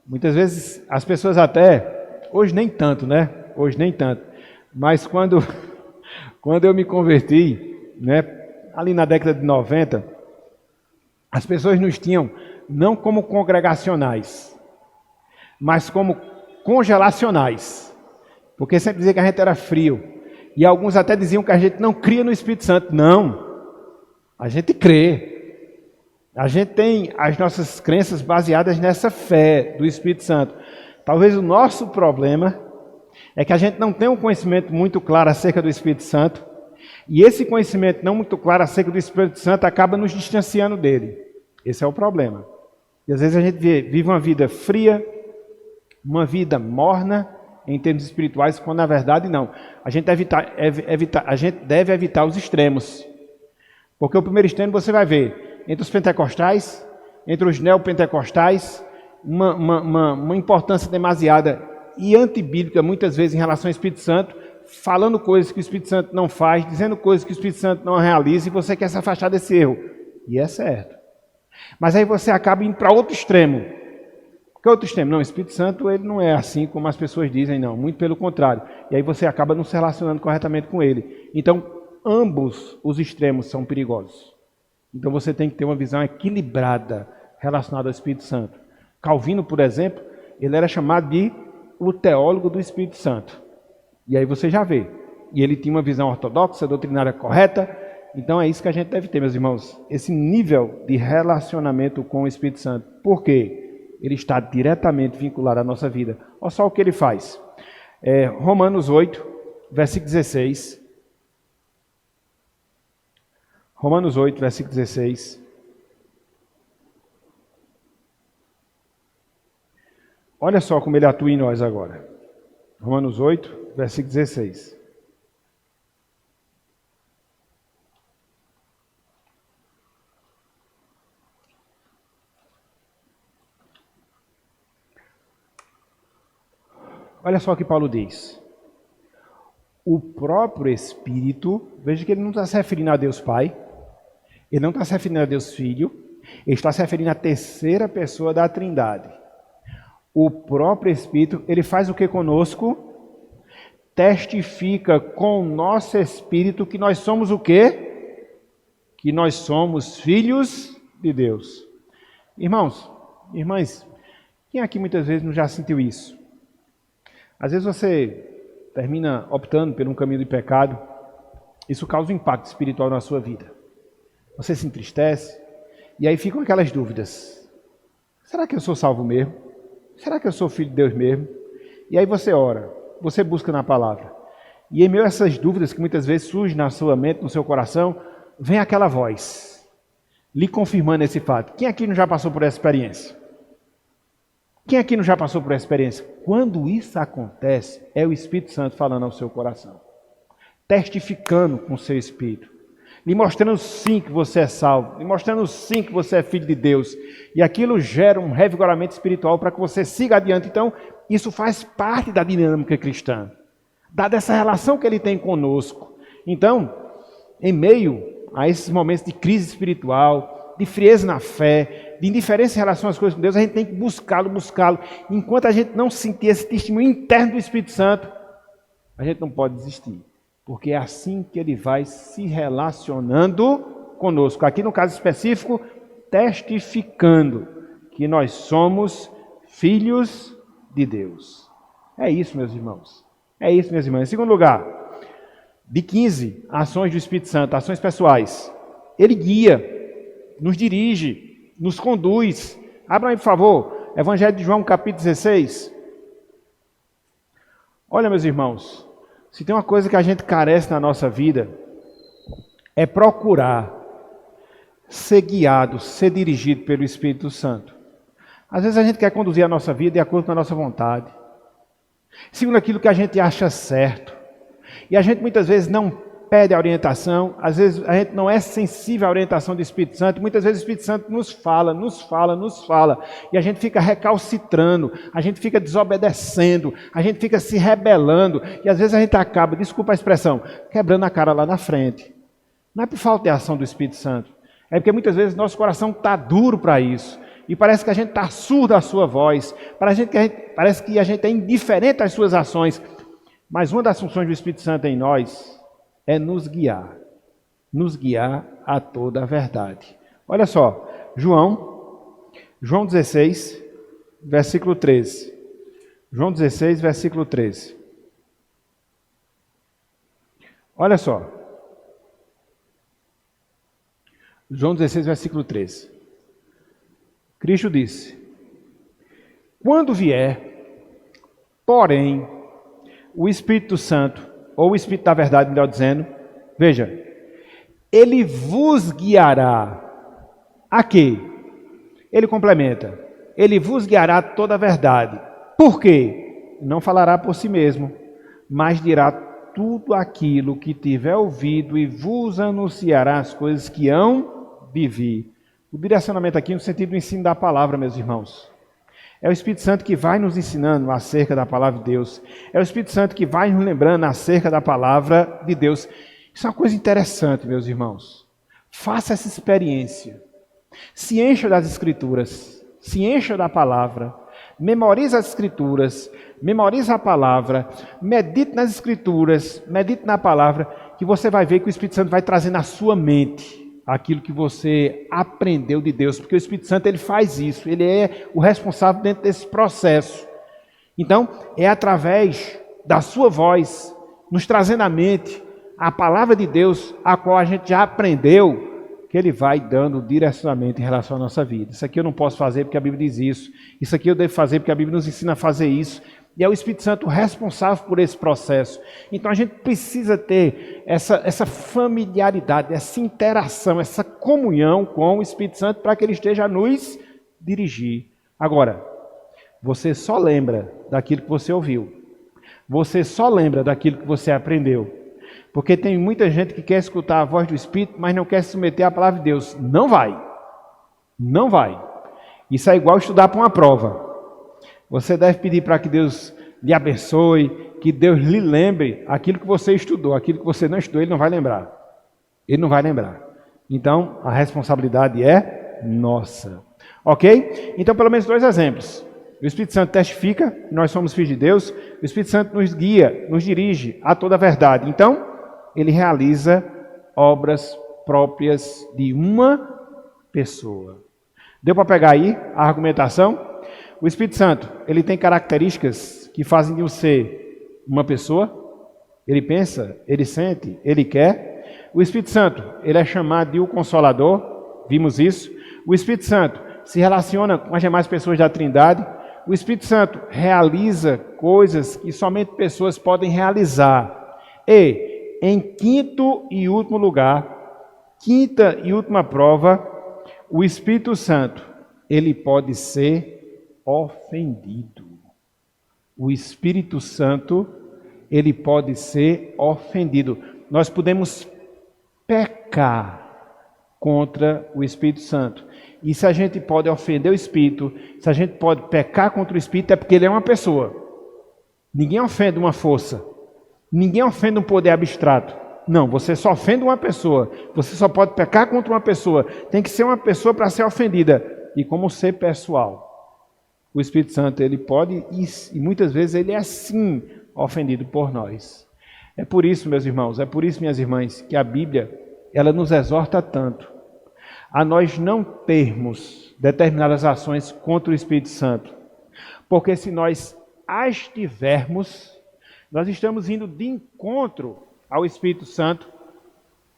Muitas vezes as pessoas até, hoje nem tanto, né? Hoje nem tanto. Mas quando eu me converti, né, ali na década de 90, as pessoas nos tinham não como congregacionais, mas como congelacionais. Porque sempre dizia que a gente era frio. E alguns até diziam que a gente não cria no Espírito Santo. Não, a gente crê. A gente tem as nossas crenças baseadas nessa fé do Espírito Santo. Talvez o nosso problema é que a gente não tem um conhecimento muito claro acerca do Espírito Santo. E esse conhecimento não muito claro acerca do Espírito Santo acaba nos distanciando dele. Esse é o problema. E às vezes a gente vive uma vida fria, uma vida morna, em termos espirituais, quando na verdade não. A gente deve evitar os extremos. Porque o primeiro extremo você vai ver entre os pentecostais, entre os neopentecostais, uma importância demasiada e antibíblica, muitas vezes, em relação ao Espírito Santo, falando coisas que o Espírito Santo não faz, dizendo coisas que o Espírito Santo não realiza, e você quer se afastar desse erro. E é certo. Mas aí você acaba indo para outro extremo. Que outro extremo? Não, o Espírito Santo ele não é assim como as pessoas dizem, não. Muito pelo contrário. E aí você acaba não se relacionando corretamente com ele. Então, ambos os extremos são perigosos. Então você tem que ter uma visão equilibrada relacionada ao Espírito Santo. Calvino, por exemplo, ele era chamado de o teólogo do Espírito Santo. E aí você já vê. E ele tinha uma visão ortodoxa, doutrinária correta. Então é isso que a gente deve ter, meus irmãos. Esse nível de relacionamento com o Espírito Santo. Por quê? Ele está diretamente vinculado à nossa vida. Olha só o que ele faz. Romanos 8, versículo 16. Romanos 8, versículo 16. Olha só como ele atua em nós agora. Romanos 8, versículo 16. Olha só o que Paulo diz. O próprio Espírito, veja que ele não está se referindo a Deus Pai, ele não está se referindo a Deus Filho, ele está se referindo à terceira pessoa da Trindade. O próprio Espírito, ele faz o que conosco? Testifica com o nosso Espírito que nós somos o quê? Que nós somos filhos de Deus. Irmãos, irmãs, quem aqui muitas vezes não já sentiu isso? Às vezes você termina optando por um caminho de pecado, isso causa um impacto espiritual na sua vida. Você se entristece, e aí ficam aquelas dúvidas. Será que eu sou salvo mesmo? Será que eu sou filho de Deus mesmo? E aí você ora, você busca na palavra. E em meio a essas dúvidas que muitas vezes surgem na sua mente, no seu coração, vem aquela voz, lhe confirmando esse fato. Quem aqui não já passou por essa experiência? Quem aqui não já passou por essa experiência? Quando isso acontece, é o Espírito Santo falando ao seu coração, testificando com o seu espírito, lhe mostrando sim que você é salvo, lhe mostrando sim que você é filho de Deus, e aquilo gera um revigoramento espiritual para que você siga adiante. Então, isso faz parte da dinâmica cristã, dada essa relação que ele tem conosco. Então, em meio a esses momentos de crise espiritual, de frieza na fé, de indiferença em relação às coisas com Deus, a gente tem que buscá-lo. Enquanto a gente não sentir esse testemunho interno do Espírito Santo, a gente não pode desistir. Porque é assim que ele vai se relacionando conosco. Aqui no caso específico, testificando que nós somos filhos de Deus. É isso, meus irmãos. É isso, minhas irmãs. Em segundo lugar, de 15 ações do Espírito Santo, ações pessoais. Ele guia, nos dirige, nos conduz. Abra aí, por favor, Evangelho de João, capítulo 16. Olha, meus irmãos, se tem uma coisa que a gente carece na nossa vida, é procurar ser guiado, ser dirigido pelo Espírito Santo. Às vezes a gente quer conduzir a nossa vida de acordo com a nossa vontade, segundo aquilo que a gente acha certo. E a gente muitas vezes não pede a orientação, às vezes a gente não é sensível à orientação do Espírito Santo, muitas vezes o Espírito Santo nos fala, e a gente fica recalcitrando, a gente fica desobedecendo, a gente fica se rebelando, e às vezes a gente acaba, desculpa a expressão, quebrando a cara lá na frente. Não é por falta de ação do Espírito Santo, é porque muitas vezes nosso coração está duro para isso, e parece que a gente está surdo à sua voz, parece que a gente é indiferente às suas ações, mas uma das funções do Espírito Santo em nós é nos guiar a toda a verdade. Olha só, João 16, versículo 13. João 16, versículo 13. Olha só. João 16, versículo 13. Cristo disse: quando vier, porém, o Espírito Santo, ou o Espírito da verdade, melhor dizendo, veja, ele vos guiará a quê? Ele complementa, ele vos guiará toda a verdade. Por quê? Não falará por si mesmo, mas dirá tudo aquilo que tiver ouvido e vos anunciará as coisas que hão de vir. O direcionamento aqui no sentido do ensino da palavra, meus irmãos. É o Espírito Santo que vai nos ensinando acerca da palavra de Deus. É o Espírito Santo que vai nos lembrando acerca da palavra de Deus. Isso é uma coisa interessante, meus irmãos. Faça essa experiência. Se encha das Escrituras. Se encha da palavra. Memorize as Escrituras. Memorize a palavra. Medite nas Escrituras. Medite na palavra. Que você vai ver que o Espírito Santo vai trazer na sua mente aquilo que você aprendeu de Deus, porque o Espírito Santo ele faz isso, ele é o responsável dentro desse processo. Então, é através da sua voz, nos trazendo à mente a palavra de Deus, a qual a gente já aprendeu, que ele vai dando direcionamento em relação à nossa vida. Isso aqui eu não posso fazer porque a Bíblia diz isso, isso aqui eu devo fazer porque a Bíblia nos ensina a fazer isso. E é o Espírito Santo responsável por esse processo. Então a gente precisa ter essa familiaridade, essa interação, essa comunhão com o Espírito Santo para que ele esteja a nos dirigir. Agora, você só lembra daquilo que você ouviu. Você só lembra daquilo que você aprendeu. Porque tem muita gente que quer escutar a voz do Espírito, mas não quer se submeter à palavra de Deus. Não vai. Não vai. Isso é igual estudar para uma prova. Você deve pedir para que Deus lhe abençoe, que Deus lhe lembre aquilo que você estudou. Aquilo que você não estudou, Ele não vai lembrar. Ele não vai lembrar. Então, a responsabilidade é nossa. Ok? Então, pelo menos 2 exemplos. O Espírito Santo testifica que nós somos filhos de Deus. O Espírito Santo nos guia, nos dirige a toda a verdade. Então, Ele realiza obras próprias de uma pessoa. Deu para pegar aí a argumentação? O Espírito Santo, ele tem características que fazem de você uma pessoa. Ele pensa, ele sente, ele quer. O Espírito Santo, ele é chamado de o Consolador. Vimos isso. O Espírito Santo se relaciona com as demais pessoas da Trindade. O Espírito Santo realiza coisas que somente pessoas podem realizar. E, em quinto e último lugar, quinta e última prova, o Espírito Santo, ele pode ser ofendido. O Espírito Santo, ele pode ser ofendido. Nós podemos pecar contra o Espírito Santo. E se a gente pode ofender o Espírito, se a gente pode pecar contra o Espírito, é porque ele é uma pessoa. Ninguém ofende uma força. Ninguém ofende um poder abstrato. Não, você só ofende uma pessoa. Você só pode pecar contra uma pessoa. Tem que ser uma pessoa para ser ofendida. E como ser pessoal. O Espírito Santo, ele pode, e muitas vezes ele é sim ofendido por nós. É por isso, meus irmãos, é por isso, minhas irmãs, que a Bíblia, ela nos exorta tanto a nós não termos determinadas ações contra o Espírito Santo. Porque se nós as tivermos, nós estamos indo de encontro ao Espírito Santo,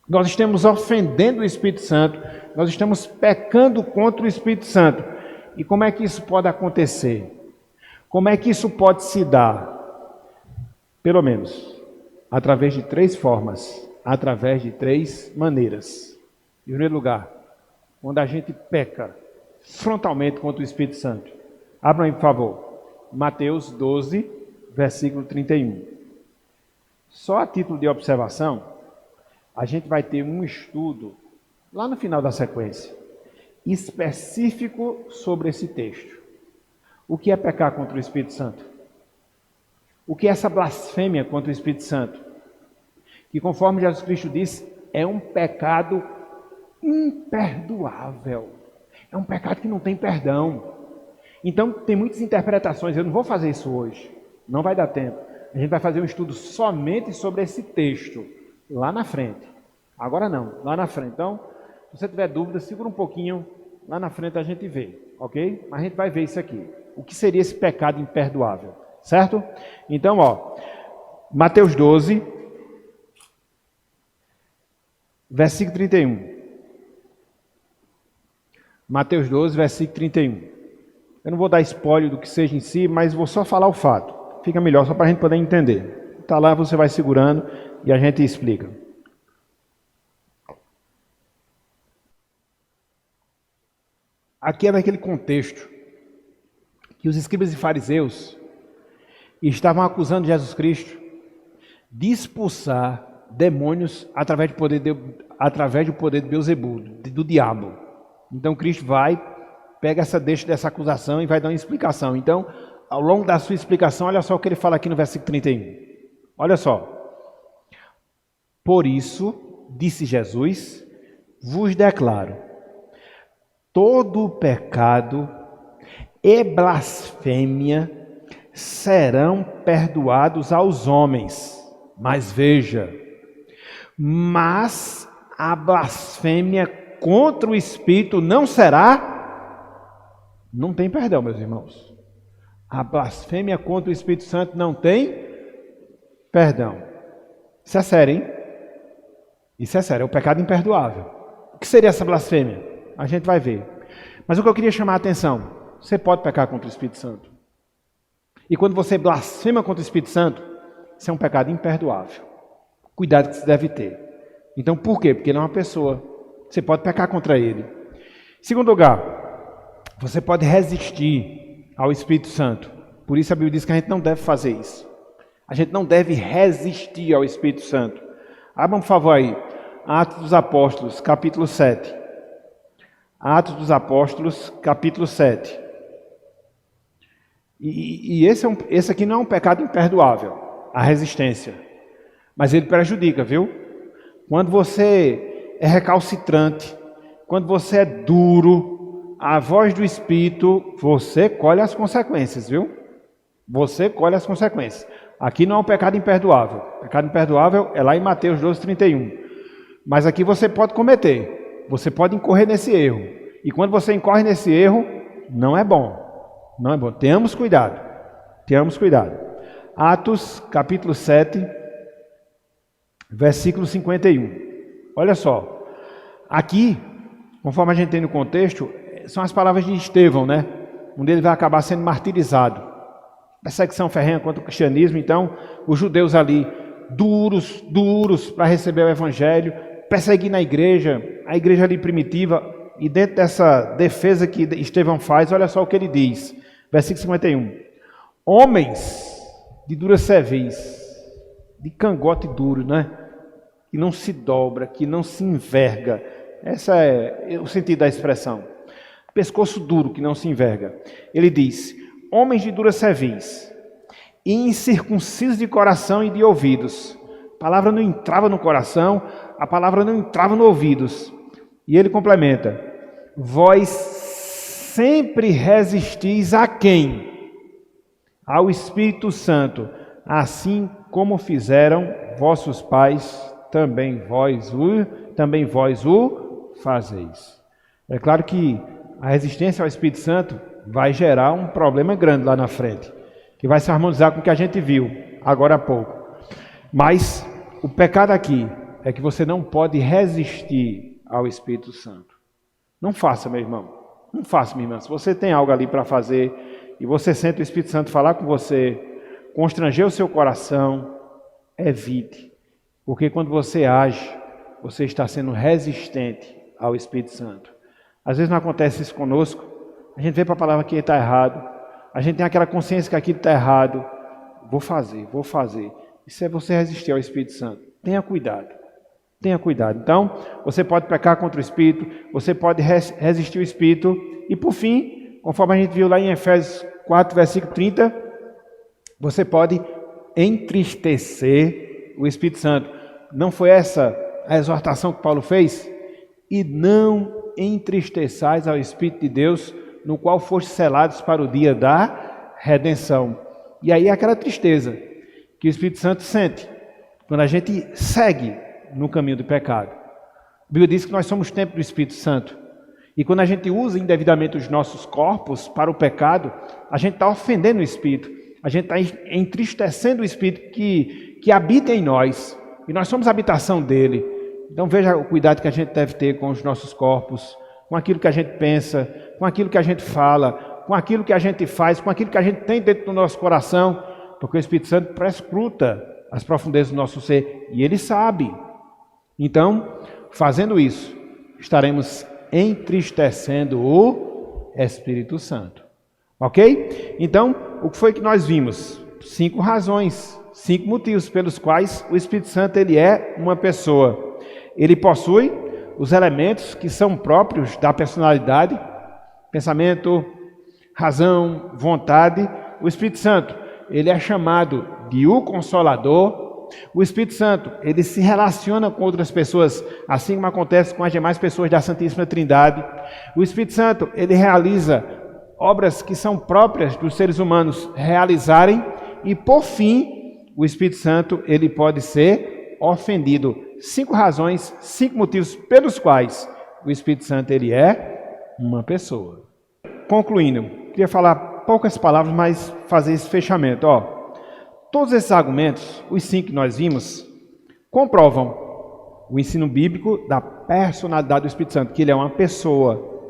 nós estamos ofendendo o Espírito Santo, nós estamos pecando contra o Espírito Santo. E como é que isso pode acontecer? Como é que isso pode se dar? Pelo menos, através de 3 formas, através de 3 maneiras. Em primeiro lugar, quando a gente peca frontalmente contra o Espírito Santo. Abram aí, por favor. Mateus 12, versículo 31. Só a título de observação, a gente vai ter um estudo, lá no final da sequência, específico sobre esse texto. O que é pecar contra o Espírito Santo? O que é essa blasfêmia contra o Espírito Santo? Que, conforme Jesus Cristo disse, é um pecado imperdoável. É um pecado que não tem perdão. Então, tem muitas interpretações. Eu não vou fazer isso hoje. Não vai dar tempo. A gente vai fazer um estudo somente sobre esse texto, lá na frente. Agora não, lá na frente. Então, se você tiver dúvida, segura um pouquinho, lá na frente a gente vê, ok? Mas a gente vai ver isso aqui. O que seria esse pecado imperdoável, certo? Então, Mateus 12, versículo 31. Mateus 12, versículo 31. Eu não vou dar spoiler do que seja em si, mas vou só falar o fato. Fica melhor, só para a gente poder entender. Está lá, você vai segurando e a gente explica. Aqui é naquele contexto que os escribas e fariseus estavam acusando Jesus Cristo de expulsar demônios através do poder de Beelzebul, do diabo. Então Cristo vai pega essa deixa dessa acusação e vai dar uma explicação. Então, ao longo da sua explicação, olha só o que ele fala aqui no versículo 31. Olha só. Por isso, disse Jesus, vos declaro, todo pecado e blasfêmia serão perdoados aos homens. Mas veja, mas a blasfêmia contra o Espírito não tem perdão, meus irmãos. A blasfêmia contra o Espírito Santo não tem perdão. Isso é sério, hein? Isso é sério, é o pecado imperdoável. O que seria essa blasfêmia? A gente vai ver. Mas o que eu queria chamar a atenção, você pode pecar contra o Espírito Santo. E quando você blasfema contra o Espírito Santo, isso é um pecado imperdoável. Cuidado que você deve ter. Então, por quê? Porque ele é uma pessoa. Você pode pecar contra ele. Em segundo lugar, você pode resistir ao Espírito Santo. Por isso a Bíblia diz que a gente não deve fazer isso. A gente não deve resistir ao Espírito Santo. Abram, por favor, aí. Atos dos Apóstolos, capítulo 7. Atos dos Apóstolos, capítulo 7. E esse aqui não é um pecado imperdoável, a resistência. Mas ele prejudica, viu? Quando você é recalcitrante, quando você é duro, a voz do Espírito, você colhe as consequências, viu? Você colhe as consequências. Aqui não é um pecado imperdoável. O pecado imperdoável é lá em Mateus 12:31. Mas aqui você pode cometer. Você pode incorrer nesse erro. E quando você incorre nesse erro, não é bom. Não é bom. Tenhamos cuidado. Tenhamos cuidado. Atos, capítulo 7, versículo 51. Olha só. Aqui, conforme a gente tem no contexto, são as palavras de Estevão, né? Onde ele vai acabar sendo martirizado. Perseguição ferrenha contra o cristianismo. Então, os judeus ali, duros para receber o evangelho, perseguindo a igreja ali primitiva. E dentro dessa defesa que Estevão faz, olha só o que ele diz. Versículo 51. Homens de dura cerviz, de cangote duro, né? Que não se dobra, que não se enverga. Esse é o sentido da expressão. Pescoço duro, que não se enverga. Ele diz, homens de dura cerviz, incircuncisos de coração e de ouvidos. A palavra não entrava no coração, a palavra não entrava nos ouvidos. E ele complementa, vós sempre resistis a quem? Ao Espírito Santo, assim como fizeram vossos pais, também vós o fazeis. É claro que a resistência ao Espírito Santo vai gerar um problema grande lá na frente, que vai se harmonizar com o que a gente viu agora há pouco. Mas o pecado aqui é que você não pode resistir ao Espírito Santo. Não faça, meu irmão. Não faça, minha irmã. Se você tem algo ali para fazer e você sente o Espírito Santo falar com você, constranger o seu coração, evite. Porque quando você age, você está sendo resistente ao Espírito Santo. Às vezes não acontece isso conosco. A gente vê para a palavra que está errado. A gente tem aquela consciência que aquilo está errado. Vou fazer. Isso é você resistir ao Espírito Santo. Tenha cuidado. Tenha cuidado. Então, você pode pecar contra o Espírito, você pode resistir ao Espírito. E por fim, conforme a gente viu lá em Efésios 4, versículo 30, você pode entristecer o Espírito Santo. Não foi essa a exortação que Paulo fez? E não entristeçais ao Espírito de Deus, no qual fostes selados para o dia da redenção. E aí é aquela tristeza que o Espírito Santo sente quando a gente segue no caminho do pecado. A Bíblia diz que nós somos templo do Espírito Santo. E quando a gente usa indevidamente os nossos corpos para o pecado, a gente está ofendendo o Espírito. A gente está entristecendo o Espírito que habita em nós. E nós somos a habitação dele. Então veja o cuidado que a gente deve ter com os nossos corpos, com aquilo que a gente pensa, com aquilo que a gente fala, com aquilo que a gente faz, com aquilo que a gente tem dentro do nosso coração, porque o Espírito Santo prescruta as profundezas do nosso ser e ele sabe. Então, fazendo isso, estaremos entristecendo o Espírito Santo. Ok? Então, o que foi que nós vimos? 5 razões, 5 motivos pelos quais o Espírito Santo ele é uma pessoa. Ele possui os elementos que são próprios da personalidade. pensamento, razão, vontade. O Espírito Santo, ele é chamado de o Consolador. O Espírito Santo, ele se relaciona com outras pessoas, assim como acontece com as demais pessoas da Santíssima Trindade. O Espírito Santo, ele realiza obras que são próprias dos seres humanos realizarem. E, por fim, o Espírito Santo, ele pode ser ofendido. 5 razões, 5 motivos pelos quais o Espírito Santo, ele é uma pessoa. Concluindo, queria falar poucas palavras, mas fazer esse fechamento. Todos esses argumentos, os 5 que nós vimos, comprovam o ensino bíblico da personalidade do Espírito Santo, que ele é uma pessoa.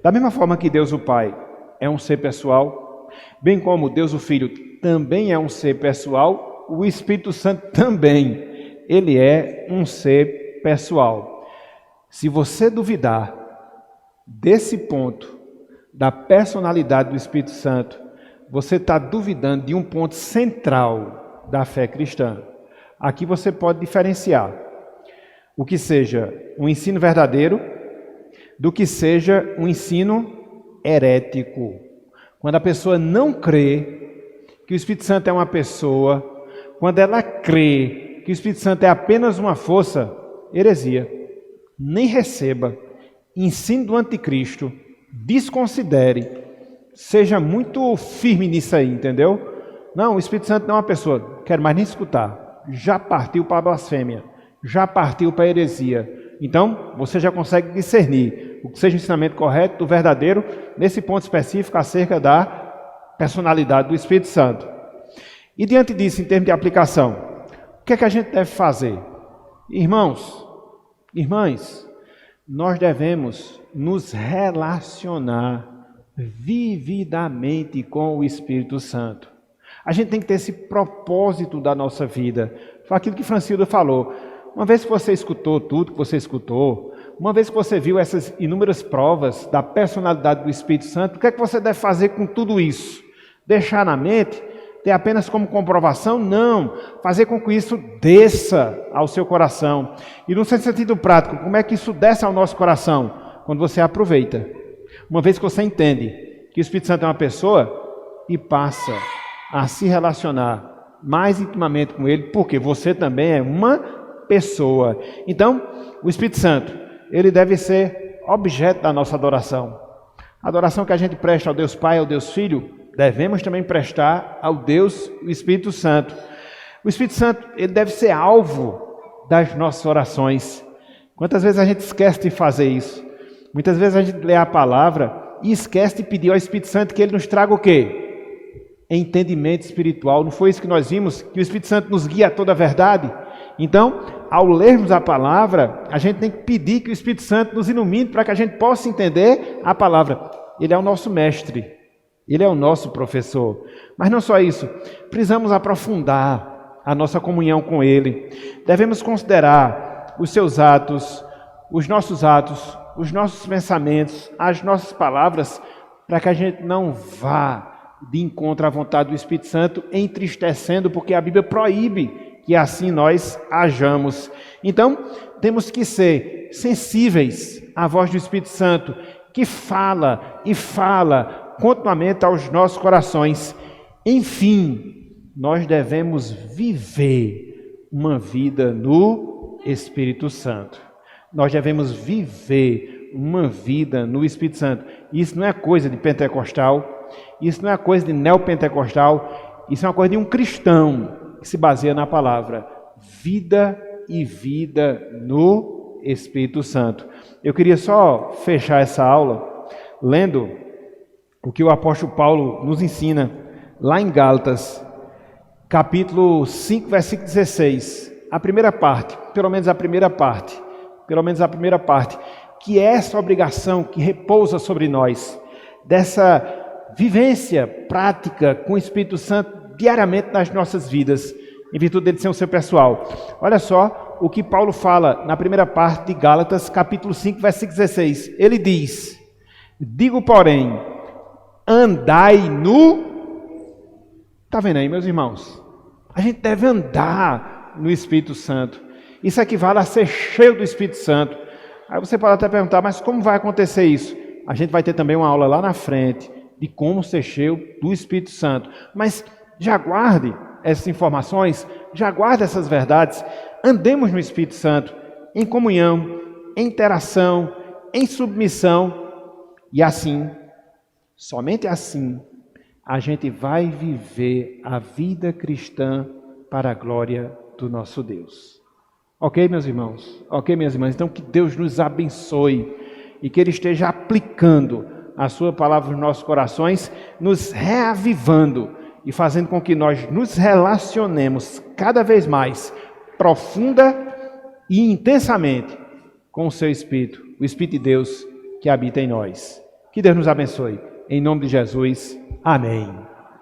Da mesma forma que Deus o Pai é um ser pessoal, bem como Deus o Filho também é um ser pessoal, o Espírito Santo também, ele é um ser pessoal. Se você duvidar desse ponto, da personalidade do Espírito Santo, você está duvidando de um ponto central da fé cristã. Aqui você pode diferenciar o que seja um ensino verdadeiro do que seja um ensino herético. Quando a pessoa não crê que o Espírito Santo é uma pessoa, quando ela crê que o Espírito Santo é apenas uma força, heresia. Nem receba ensino do anticristo, desconsidere, seja muito firme nisso aí, entendeu? Não, o Espírito Santo não é uma pessoa, não quero mais nem escutar, já partiu para a blasfêmia, já partiu para a heresia. Então, você já consegue discernir o que seja o ensinamento correto do verdadeiro, nesse ponto específico acerca da personalidade do Espírito Santo. E diante disso, em termos de aplicação, o que é que a gente deve fazer? Irmãos, irmãs, nós devemos nos relacionar vividamente com o Espírito Santo. A gente tem que ter esse propósito da nossa vida. Foi aquilo que Francilda falou. Uma vez que você escutou tudo que você escutou, uma vez que você viu essas inúmeras provas da personalidade do Espírito Santo, o que é que você deve fazer com tudo isso? Deixar na mente? Ter apenas como comprovação? Não. Fazer com que isso desça ao seu coração. E no sentido prático, como é que isso desce ao nosso coração? Quando você aproveita. Uma vez que você entende que o Espírito Santo é uma pessoa e passa a se relacionar mais intimamente com ele, porque você também é uma pessoa. Então, o Espírito Santo, ele deve ser objeto da nossa adoração. A adoração que a gente presta ao Deus Pai, ao Deus Filho, devemos também prestar ao Deus, o Espírito Santo. O Espírito Santo, ele deve ser alvo das nossas orações. Quantas vezes a gente esquece de fazer isso? Muitas vezes a gente lê a palavra e esquece de pedir ao Espírito Santo que ele nos traga o quê? Entendimento espiritual. Não foi isso que nós vimos? Que o Espírito Santo nos guia a toda a verdade? Então, ao lermos a palavra, a gente tem que pedir que o Espírito Santo nos ilumine para que a gente possa entender a palavra. Ele é o nosso mestre. Ele é o nosso professor. Mas não só isso, precisamos aprofundar a nossa comunhão com Ele. Devemos considerar os seus atos, os nossos pensamentos, as nossas palavras, para que a gente não vá de encontro à vontade do Espírito Santo, entristecendo, porque a Bíblia proíbe que assim nós hajamos. Então, temos que ser sensíveis à voz do Espírito Santo, que fala e fala continuamente aos nossos corações. Enfim, nós devemos viver uma vida no Espírito Santo. Nós devemos viver uma vida no Espírito Santo. Isso não é coisa de pentecostal, isso não é coisa de neopentecostal, isso é uma coisa de um cristão que se baseia na palavra. Vida e vida no Espírito Santo. Eu queria só fechar essa aula lendo o que o apóstolo Paulo nos ensina lá em Gálatas, capítulo 5, versículo 16. A primeira parte, pelo menos a primeira parte, que é essa obrigação que repousa sobre nós, dessa vivência prática com o Espírito Santo diariamente nas nossas vidas, em virtude dele ser o seu pessoal. Olha só o que Paulo fala na primeira parte de Gálatas, capítulo 5, versículo 16. Ele diz: digo, porém, andai no... Está vendo aí, meus irmãos? A gente deve andar no Espírito Santo. Isso equivale a ser cheio do Espírito Santo. Aí você pode até perguntar, mas como vai acontecer isso? a gente vai ter também uma aula lá na frente de como ser cheio do Espírito Santo. Mas já guarde essas informações, já guarde essas verdades. Andemos no Espírito Santo, em comunhão, em interação, em submissão. E assim, somente assim, a gente vai viver a vida cristã para a glória do nosso Deus. Ok, meus irmãos? Ok, minhas irmãs? Então, que Deus nos abençoe e que Ele esteja aplicando a Sua palavra nos nossos corações, nos reavivando e fazendo com que nós nos relacionemos cada vez mais profunda e intensamente com o Seu Espírito, o Espírito de Deus que habita em nós. Que Deus nos abençoe. Em nome de Jesus. Amém.